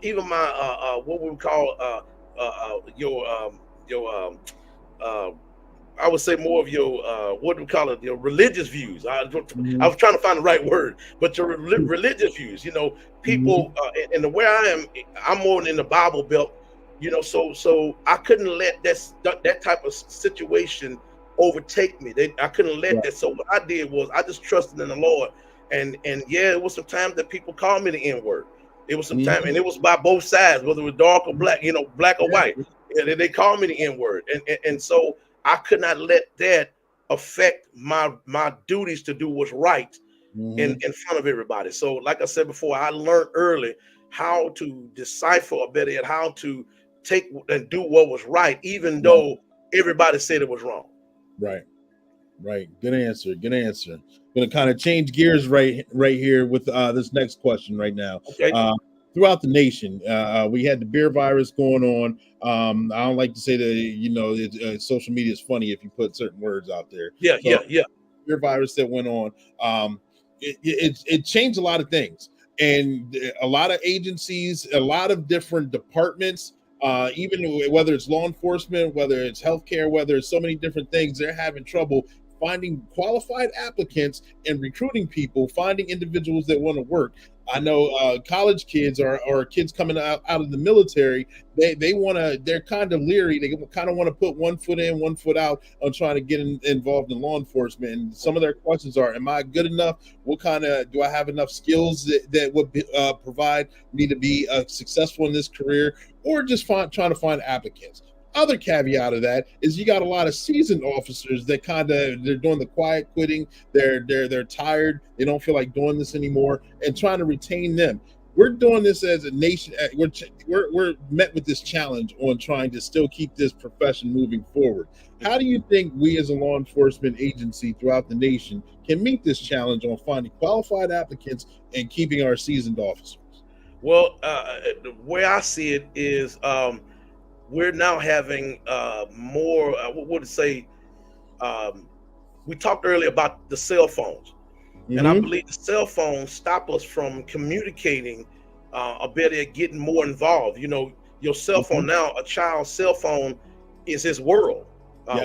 even my what we would call I would say more of your what do we call it? Your religious views. I was trying to find the right word, but your religious views. People and the way I am, I'm more in the Bible Belt. So I couldn't let that type of situation overtake me. I couldn't let that. So what I did was I just trusted in the Lord, and yeah, it was some times that people called me the N-word. It was some time, and it was by both sides, whether it was dark or black, black or white. And they called me the N-word, and so I could not let that affect my duties to do what's right in front of everybody. So, like I said before, I learned early how to decipher, or better yet, how to take and do what was right, even though everybody said it was wrong. Right. Good answer. Going to kind of change gears right here with this next question right now. Okay. Throughout the nation, we had the beer virus going on. I don't like to say that, social media is funny if you put certain words out there. Yeah. Beer virus that went on. It changed a lot of things, and a lot of agencies, a lot of different departments, even whether it's law enforcement, whether it's healthcare, whether it's so many different things, they're having trouble finding qualified applicants and recruiting people, finding individuals that want to work. I know college kids or kids coming out of the military, they're kind of leery. They kind of want to put one foot in, one foot out on trying to get involved in law enforcement. And some of their questions are, am I good enough? Do I have enough skills that would provide me to be successful in this career, or just trying to find applicants? Other caveat of that is you got a lot of seasoned officers that they're doing the quiet quitting. They're tired. They don't feel like doing this anymore, and trying to retain them. We're doing this as a nation. We're met with this challenge on trying to still keep this profession moving forward. How do you think we as a law enforcement agency throughout the nation can meet this challenge on finding qualified applicants and keeping our seasoned officers? Well, the way I see it is, we're now having more, we talked earlier about the cell phones. And I believe the cell phones stop us from communicating, or better yet, getting more involved. Your cell phone now, a child's cell phone is his world.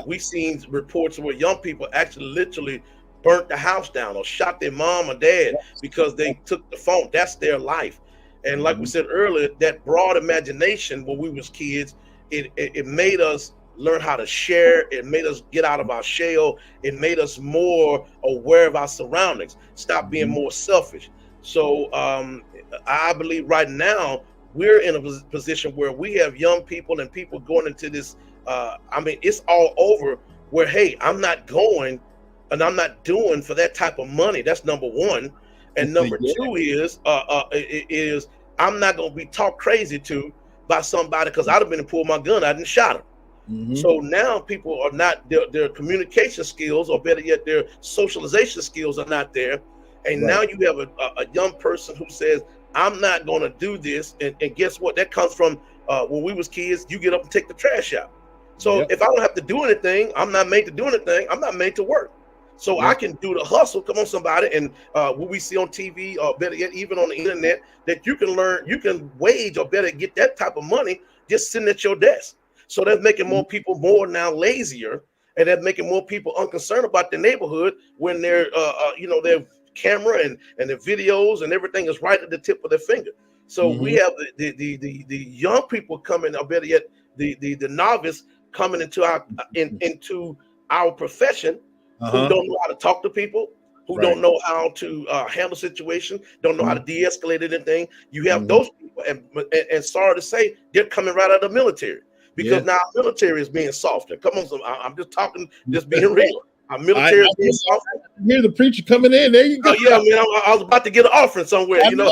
We've seen reports where young people actually literally burnt the house down or shot their mom or dad because they took the phone. That's their life. And like we said earlier, that broad imagination when we was kids, it made us learn how to share. It made us get out of our shell. It made us more aware of our surroundings, stop being more selfish. So I believe right now we're in a position where we have young people and people going into this. It's all over where, hey, I'm not going and I'm not doing for that type of money. That's number one. And number two is I'm not going to be talked crazy to by somebody because I'd have been to pull my gun out and shot him. So now people are not, their communication skills, or better yet, their socialization skills are not there. And now you have a young person who says, I'm not going to do this. And guess what? That comes from when we was kids, you get up and take the trash out. So if I don't have to do anything, I'm not made to do anything. I'm not made to work. So I can do the hustle. Come on, somebody. And what we see on TV, or better yet, even on the internet, that you can learn, you can wage, or better get that type of money just sitting at your desk. So that's making more people more now lazier, and that's making more people unconcerned about their neighborhood when their their camera and their videos and everything is right at the tip of their finger. So we have the young people coming, or better yet, the novice coming into our profession, who don't know how to talk to people, who don't know how to handle situations, don't know how to de-escalate anything. You have those people, and sorry to say, they're coming right out of the military. because now our military is being softened. Come on, I'm just talking, just being real. Our military is being softened. Hear the preacher coming in. There you go. Oh, yeah, man. I was about to get an offering somewhere, you know.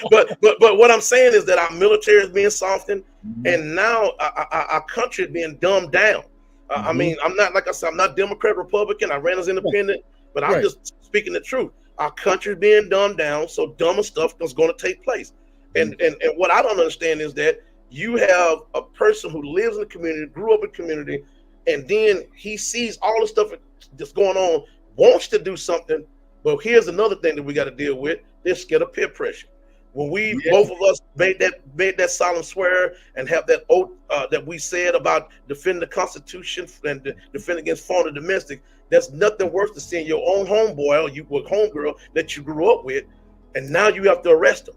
but what I'm saying is that our military is being softened, and now our country is being dumbed down. I mean, I'm not, like I said, I'm not Democrat, Republican. I ran as independent, but I'm just speaking the truth. Our country is being dumbed down, so dumber stuff is going to take place. And what I don't understand is that you have a person who lives in the community, grew up in the community, and then he sees all the stuff that's going on, wants to do something, but here's another thing that we got to deal with. They're scared of peer pressure. When we both of us made that solemn swear and have that oath that we said about defending the Constitution and defend against foreign and domestic, there's nothing worse than seeing your own homeboy or you homegirl that you grew up with, and now you have to arrest them.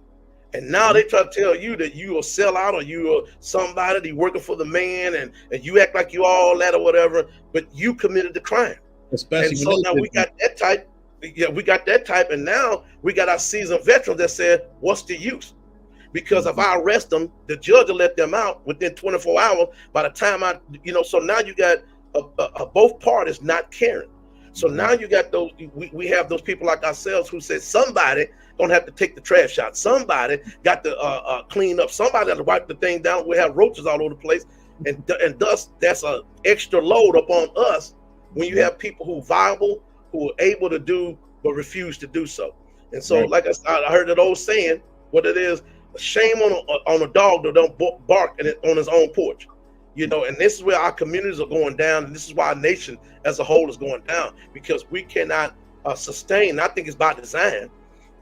And now they try to tell you that you a sellout or you are somebody that working for the man, and you act like you all that or whatever, but you committed the crime. Especially and so now we got that type. Yeah, we got that type, and now we got our seasoned veterans that said, "What's the use?" Because if I arrest them, the judge will let them out within 24 hours. By the time so now you got both parties not caring. So now you got those. We have those people like ourselves who said somebody gonna have to take the trash out. Somebody got to clean up. Somebody got to wipe the thing down. We have roaches all over the place, and thus that's an extra load upon us when you have people who viable, who are able to do but refuse to do so. And so, like I heard that old saying, what it is, shame on a dog that don't bark on his own porch. You know, and this is where our communities are going down, and this is why our nation as a whole is going down, because we cannot sustain. I think it's by design.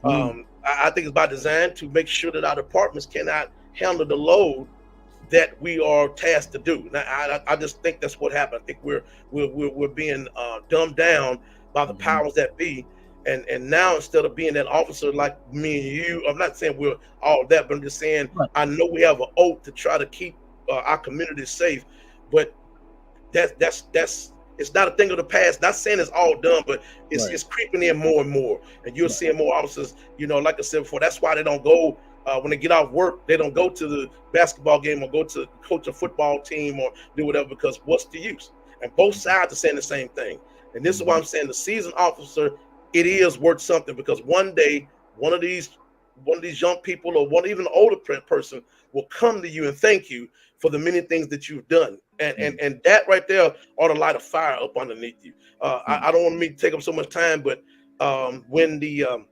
I think it's by design to make sure that our departments cannot handle the load that we are tasked to do. Now, I just think that's what happened. I think we're being dumbed down by the powers that be, and now instead of being that officer like me and you, I'm not saying we're all that, but I'm just saying I know we have an oath to try to keep our community safe, but that's it's not a thing of the past. Not saying it's all done, but it's creeping in more and more, and you're seeing more officers. You know, like I said before, that's why they don't go. When they get off work, they don't go to the basketball game or go to coach a football team or do whatever, because what's the use? And both sides are saying the same thing. And this is why I'm saying the seasoned officer, it is worth something, because one day one of these young people or even an older person will come to you and thank you for the many things that you've done. And that right there ought to light a fire up underneath you. I don't want me to take up so much time, but when the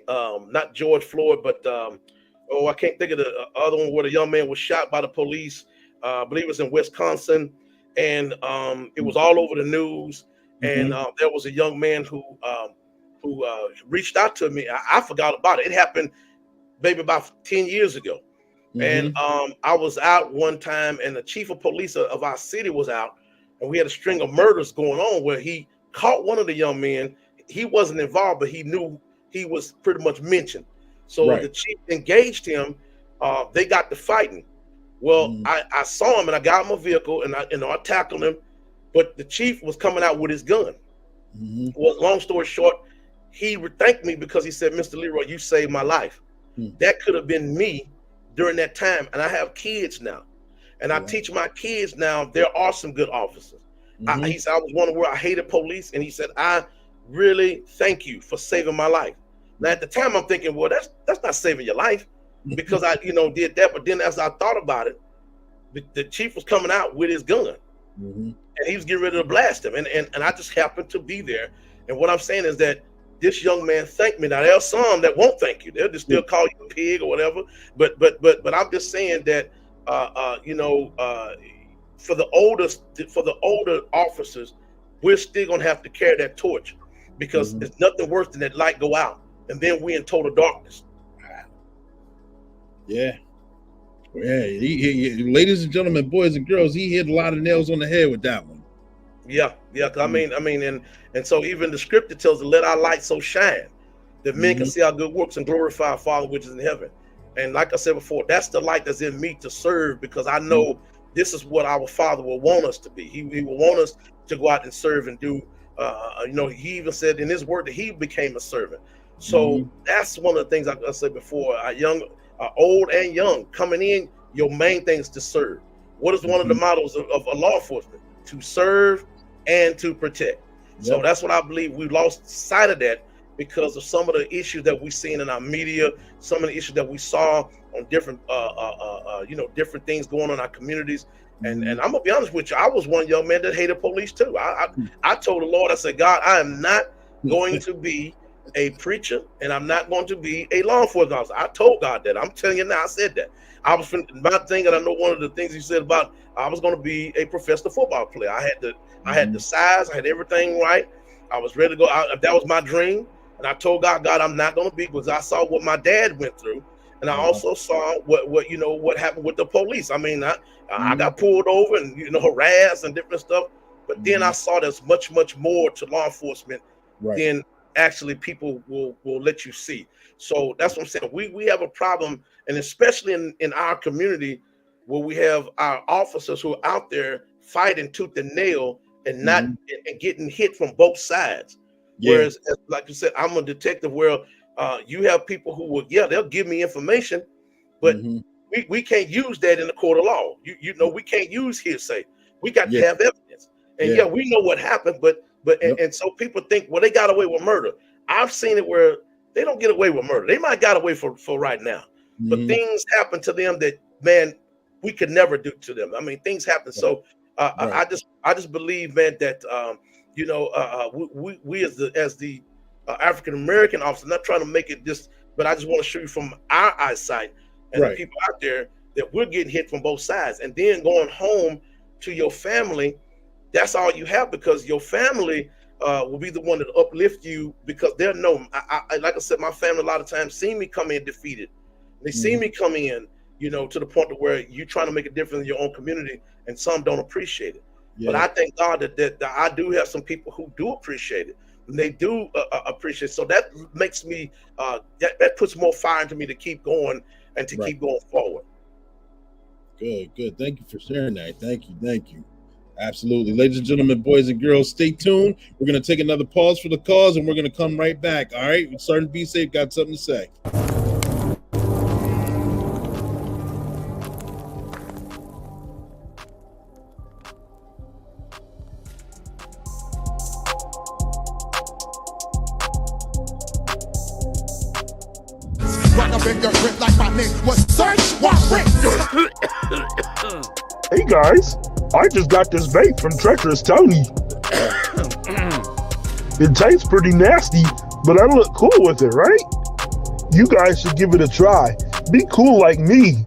not George Floyd, but I can't think of the other one where the young man was shot by the police. I believe it was in Wisconsin, and it was all over the news. And there was a young man who reached out to me. I forgot about it. It happened maybe about 10 years ago. And I was out one time, and the chief of police of our city was out, and we had a string of murders going on where he caught one of the young men. He wasn't involved, but he knew he was pretty much mentioned. So the chief engaged him. They got to fighting. Well, I saw him, and I got him a vehicle, and I tackled him. But the chief was coming out with his gun. Well, long story short, he thanked me because he said, "Mr. Leroy, you saved my life." That could have been me during that time. And I have kids now, and I teach my kids now. There are some good officers. He said, "I was one where I hated police," and he said, "I really thank you for saving my life." Now at the time I'm thinking, well, that's not saving your life, because I did that. But then as I thought about it, the chief was coming out with his gun. And he was getting ready to blast him, and I just happened to be there. And what I'm saying is that this young man thanked me. Now there are some that won't thank you; they'll just still call you a pig or whatever. But I'm just saying that for the older officers, we're still gonna have to carry that torch, because there's nothing worse than that light go out, and then we're in total darkness. Yeah. Ladies and gentlemen, boys and girls, he hit a lot of nails on the head with that one. Yeah. I mean, and so even the scripture tells us, "Let our light so shine that men can see our good works and glorify our Father which is in heaven." And like I said before, that's the light that's in me to serve, because I know this is what our Father will want us to be. He will want us to go out and serve and do. He even said in his word that he became a servant. So that's one of the things I said before. Old and young coming in, your main thing is to serve. What is one of the models of law enforcement? To serve and to protect. So that's what I believe we lost sight of that because of some of the issues that we've seen in our media, some of the issues that we saw on different, different things going on in our communities. And I'm gonna be honest with you, I was one young man that hated police too. I told the Lord, I said, God, I am not going to be a preacher, and I'm not going to be a law enforcement officer. I told God that. I'm telling you now, I said that. I was my thing, and I know one of the things he said about I was going to be a professional football player. I had the size, I had everything right. I was ready to go out. That was my dream, and I told God, I'm not going to be, because I saw what my dad went through, and I also saw what happened with the police. I mean, I got pulled over and harassed and different stuff, but then I saw there's much more to law enforcement than actually people will let you see. So that's what I'm saying. We have a problem, and especially in our community where we have our officers who are out there fighting tooth and nail and not and getting hit from both sides. Whereas, like you said, I'm a detective where you have people who will, they'll give me information, but we can't use that in the court of law. We can't use hearsay. We got to have evidence. And we know what happened, but and so people think, well, they got away with murder. I've seen it where they don't get away with murder. They might got away for right now, but things happen to them that, man, we could never do to them. I mean, things happen. So I just believe, man, that we as the African American officer, not trying to make it just, but I just want to show you from our eyesight and the people out there that we're getting hit from both sides, and then going home to your family. That's all you have, because your family will be the one that uplift you, because they'll know. Like I said, my family a lot of times see me come in defeated. They see me come in, to the point to where you're trying to make a difference in your own community, and some don't appreciate it. But I thank God that I do have some people who do appreciate it, and they do appreciate it. So that makes me that puts more fire into me to keep going and to keep going forward. Good. Thank you for sharing that. Thank you. Absolutely. Ladies and gentlemen, boys and girls, stay tuned. We're going to take another pause for the cause, and we're going to come right back. All right. Sergeant Be Safe got something to say. Hey guys, I just got this vape from Treacherous Tony. It tastes pretty nasty, but I look cool with it, right? You guys should give it a try. Be cool like me.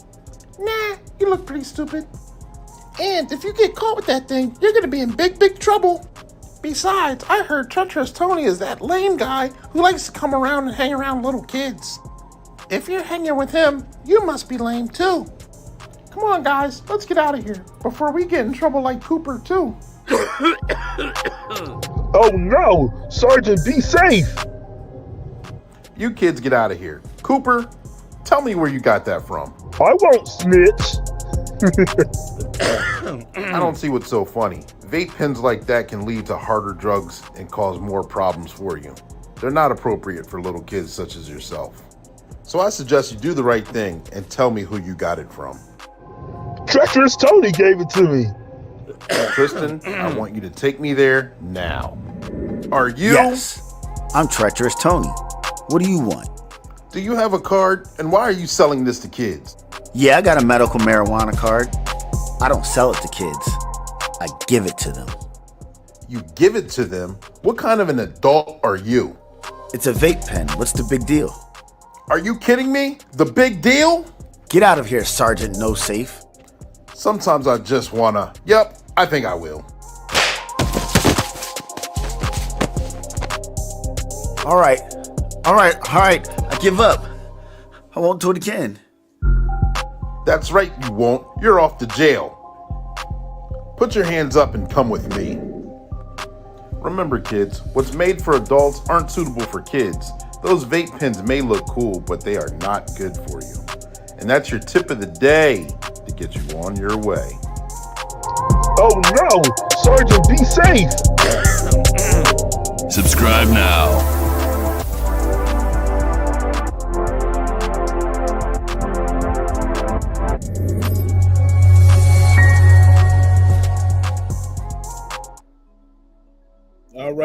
Nah, you look pretty stupid. And if you get caught with that thing, you're gonna be in big trouble. Besides, I heard Treacherous Tony is that lame guy who likes to come around and hang around little kids. If you're hanging with him, you must be lame too. Come on, guys, let's get out of here before we get in trouble like Cooper too. Oh no, Sergeant, be safe. You kids get out of here. Cooper, tell me where you got that from. I won't snitch. I don't see what's so funny. Vape pens like that can lead to harder drugs and cause more problems for you. They're not appropriate for little kids such as yourself. So I suggest you do the right thing and tell me who you got it from. Treacherous Tony gave it to me. Tristan, I want you to take me there now. Are you? Yes, I'm Treacherous Tony. What do you want? Do you have a card? And why are you selling this to kids? Yeah, I got a medical marijuana card. I don't sell it to kids. I give it to them. You give it to them? What kind of an adult are you? It's a vape pen. What's the big deal? Are you kidding me? The big deal? Get out of here, Sergeant No Safe. Sometimes I just wanna... Yep, I think I will. All right. I give up. I won't do it again. That's right, you won't. You're off to jail. Put your hands up and come with me. Remember, kids, what's made for adults aren't suitable for kids. Those vape pens may look cool, but they are not good for you. And that's your tip of the day to get you on your way. Oh no! Sergeant, be safe! Subscribe now.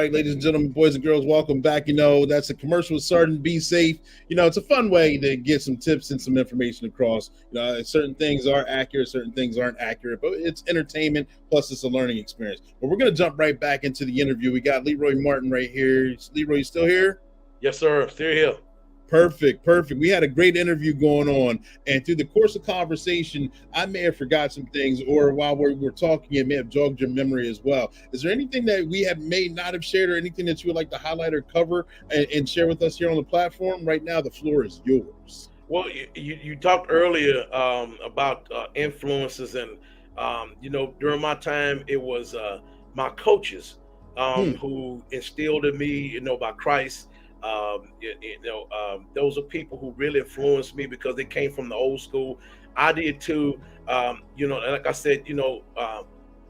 right, ladies and gentlemen, boys and girls, welcome back. That's a commercial with Sergeant Be Safe. It's a fun way to get some tips and some information across. Certain things are accurate, certain things aren't accurate, but it's entertainment, plus it's a learning experience. But we're going to jump right back into the interview. We got Leroy Martin right here. Leroy, you still here? Yes, sir. Still here. Perfect. We had a great interview going on, and through the course of conversation, I may have forgot some things, or while we're talking, it may have jogged your memory as well. Is there anything that we may not have shared, or anything that you would like to highlight or cover and share with us here on the platform? Right now, the floor is yours. Well, you talked earlier about influences, and during my time, it was my coaches who instilled in me, by Christ. Those are people who really influenced me because they came from the old school. I did too. And like I said,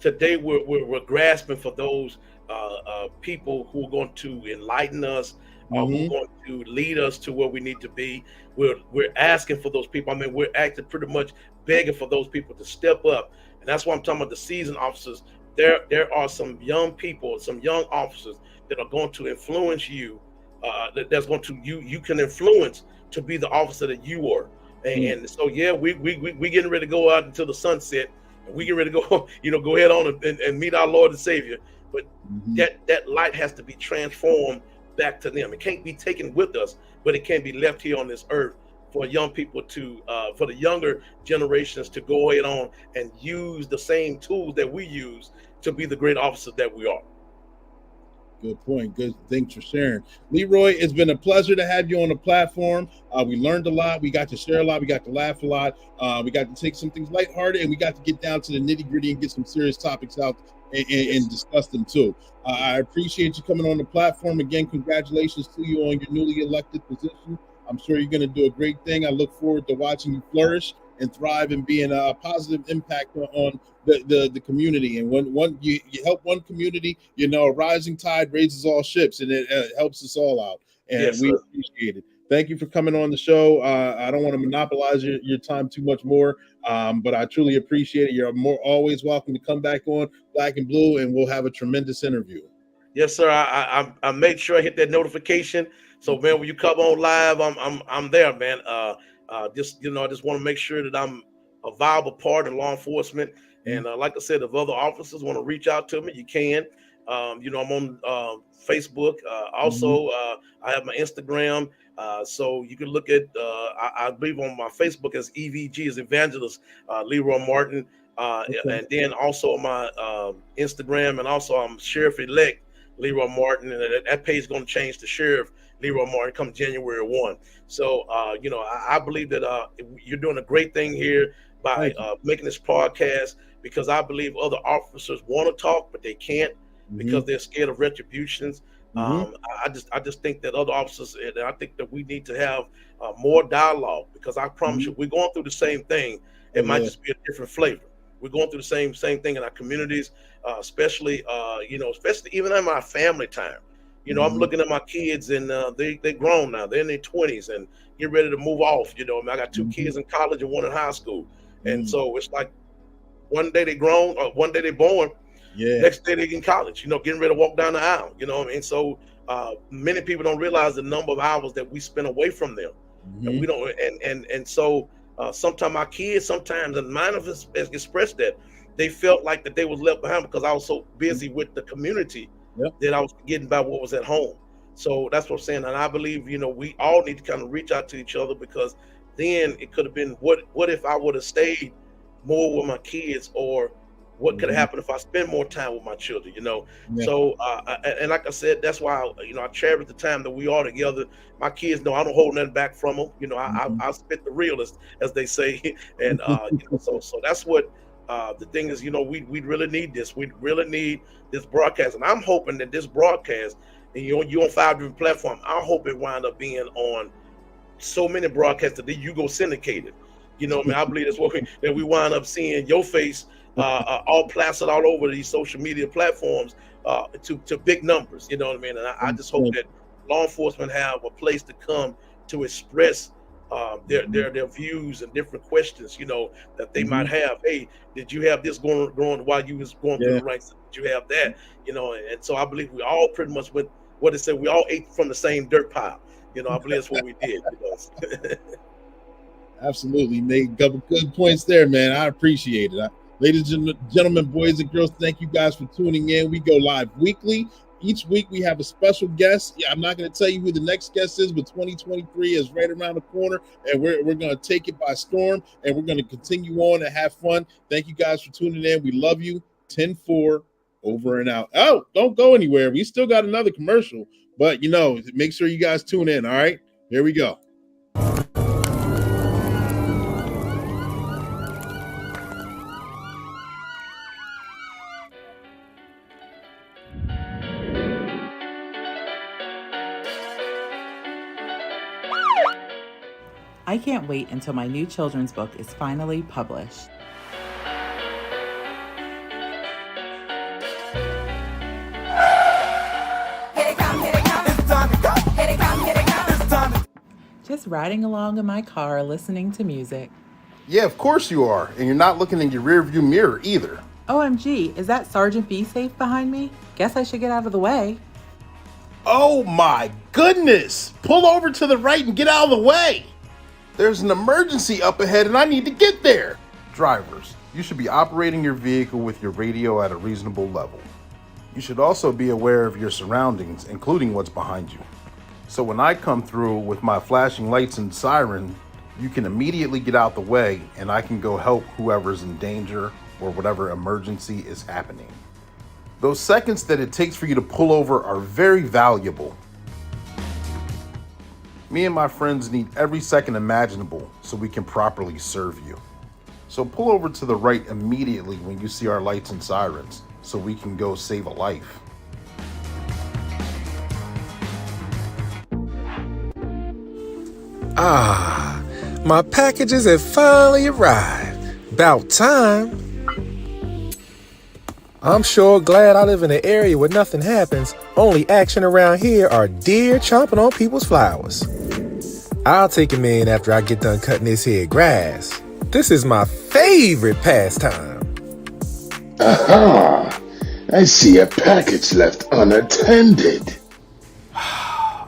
today we're grasping for those people who are going to enlighten us, who are going to lead us to where we need to be. We're asking for those people. I mean, we're actually pretty much begging for those people to step up, and that's why I'm talking about the seasoned officers. There are some young people, some young officers that are going to influence you. That's going to you can influence to be the officer that you are, and so we getting ready to go out until the sunset, and we get ready to go go ahead on and meet our Lord and Savior. But that light has to be transformed back to them. It can't be taken with us, but it can be left here on this earth for young people to for the younger generations to go ahead on and use the same tools that we use to be the great officers that we are. Good point. Good. Thanks for sharing. Leroy, it's been a pleasure to have you on the platform. We learned a lot. We got to share a lot. We got to laugh a lot. We got to take some things lighthearted, and we got to get down to the nitty gritty and get some serious topics out and discuss them too. I appreciate you coming on the platform. Again, congratulations to you on your newly elected position. I'm sure you're going to do a great thing. I look forward to watching you flourish and thrive and being a positive impact on the community. And when you help one community, a rising tide raises all ships, and it helps us all out. And we appreciate it. Thank you for coming on the show. I don't want to monopolize your time too much more, but I truly appreciate it. You're always welcome to come back on Black and Blue, and we'll have a tremendous interview. Yes, sir. I made sure I hit that notification. So, man, when you come on live, I'm there, man. I just want to make sure that I'm a viable part of law enforcement. And like I said, if other officers want to reach out to me, you can. I'm on Facebook. Also, I have my Instagram. So you can look at, I believe on my Facebook as EVG, as Evangelist Leroy Martin. And then also on my Instagram, and also I'm Sheriff-elect Leroy Martin. And that page is going to change to Sheriff Leroy Martin come January 1. So, I believe that you're doing a great thing here by making this podcast, because I believe other officers want to talk, but they can't because they're scared of retributions. I just think that other officers, and I think that we need to have more dialogue, because I promise you, we're going through the same thing. It might just be a different flavor. We're going through the same thing in our communities, especially even in my family time. I'm looking at my kids, and they grown now. They're in their 20s and get ready to move off. I got 2 kids in college and 1 in high school. And so it's like one day they grown, or one day they born, next day they in college, getting ready to walk down the aisle. So many people don't realize the number of hours that we spend away from them. And we don't, and so sometimes our kids, and mine have expressed that they felt like that they was left behind because I was so busy with the community that I was forgetting about what was at home. So that's what I'm saying. And I believe, we all need to kind of reach out to each other, because then it could have been, what if I would have stayed more with my kids, or what could have happened if I spend more time with my children, So, and like I said, that's why, I cherish the time that we are together. My kids know I don't hold nothing back from them. I spit the real, as they say. And, so that's what, the thing is, we really need this. We really need this broadcast. And I'm hoping that this broadcast, and you're on 5 different platforms, I hope it wind up being on so many broadcasts that you go syndicated. I believe that's what we wind up seeing your face all plastered all over these social media platforms to big numbers. And I just hope that law enforcement have a place to come to express their views and different questions, that they might have. Hey, did you have this going while you was going through the ranks? Did you have that? And so I believe we all pretty much went what it said. We all ate from the same dirt pile. I believe that's what we did. Absolutely, made couple good points there, man. I appreciate it. Ladies and gentlemen, boys and girls, thank you guys for tuning in. We go live weekly. Each week we have a special guest. Yeah, I'm not going to tell you who the next guest is, but 2023 is right around the corner, and we're going to take it by storm, and we're going to continue on and have fun. Thank you guys for tuning in. We love you. 10-4, over and out. Oh, don't go anywhere. We still got another commercial, but make sure you guys tune in. All right, here we go. I can't wait until my new children's book is finally published. Just riding along in my car listening to music. Yeah, of course you are. And you're not looking in your rearview mirror either. OMG, is that Sergeant Be Safe behind me? Guess I should get out of the way. Oh my goodness! Pull over to the right and get out of the way! There's an emergency up ahead and I need to get there! Drivers, you should be operating your vehicle with your radio at a reasonable level. You should also be aware of your surroundings, including what's behind you. So when I come through with my flashing lights and siren, you can immediately get out the way and I can go help whoever's in danger or whatever emergency is happening. Those seconds that it takes for you to pull over are very valuable. Me and my friends need every second imaginable so we can properly serve you. So pull over to the right immediately when you see our lights and sirens so we can go save a life. Ah, my packages have finally arrived. About time. I'm sure glad I live in an area where nothing happens. Only action around here are deer chomping on people's flowers. I'll take him in after I get done cutting this here grass. This is my favorite pastime. Aha! I see a package left unattended.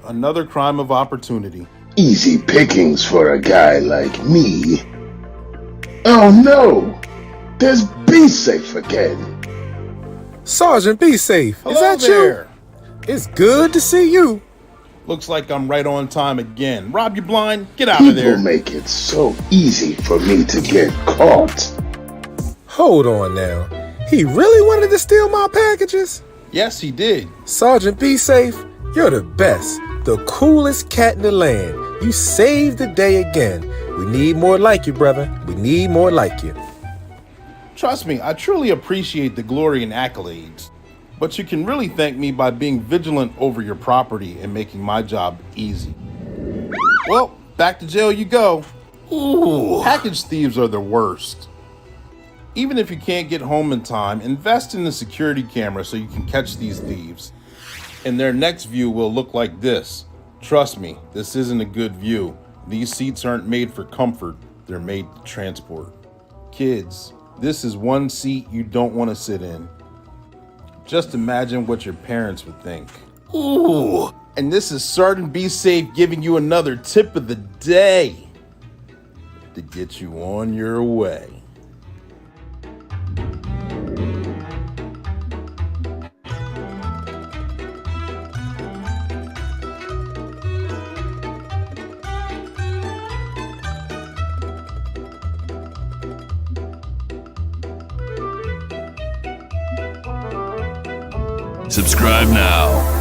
Another crime of opportunity. Easy pickings for a guy like me. Oh no! There's Be Safe again. Sergeant Be Safe, Hello is that there. you? It's good to see you. Looks like I'm right on time again. Rob, you blind? Get out of there. People make it so easy for me to get caught. Hold on now. He really wanted to steal my packages? Yes, he did. Sergeant Be Safe, you're the best. The coolest cat in the land. You saved the day again. We need more like you, brother. We need more like you. Trust me, I truly appreciate the glory and accolades. But you can really thank me by being vigilant over your property and making my job easy. Well, back to jail you go. Ooh. Package thieves are the worst. Even if you can't get home in time, invest in the security camera so you can catch these thieves. And their next view will look like this. Trust me, this isn't a good view. These seats aren't made for comfort, they're made to transport. Kids, this is one seat you don't want to sit in. Just imagine what your parents would think. Ooh. And this is Sergeant Be Safe giving you another tip of the day to get you on your way. Subscribe now.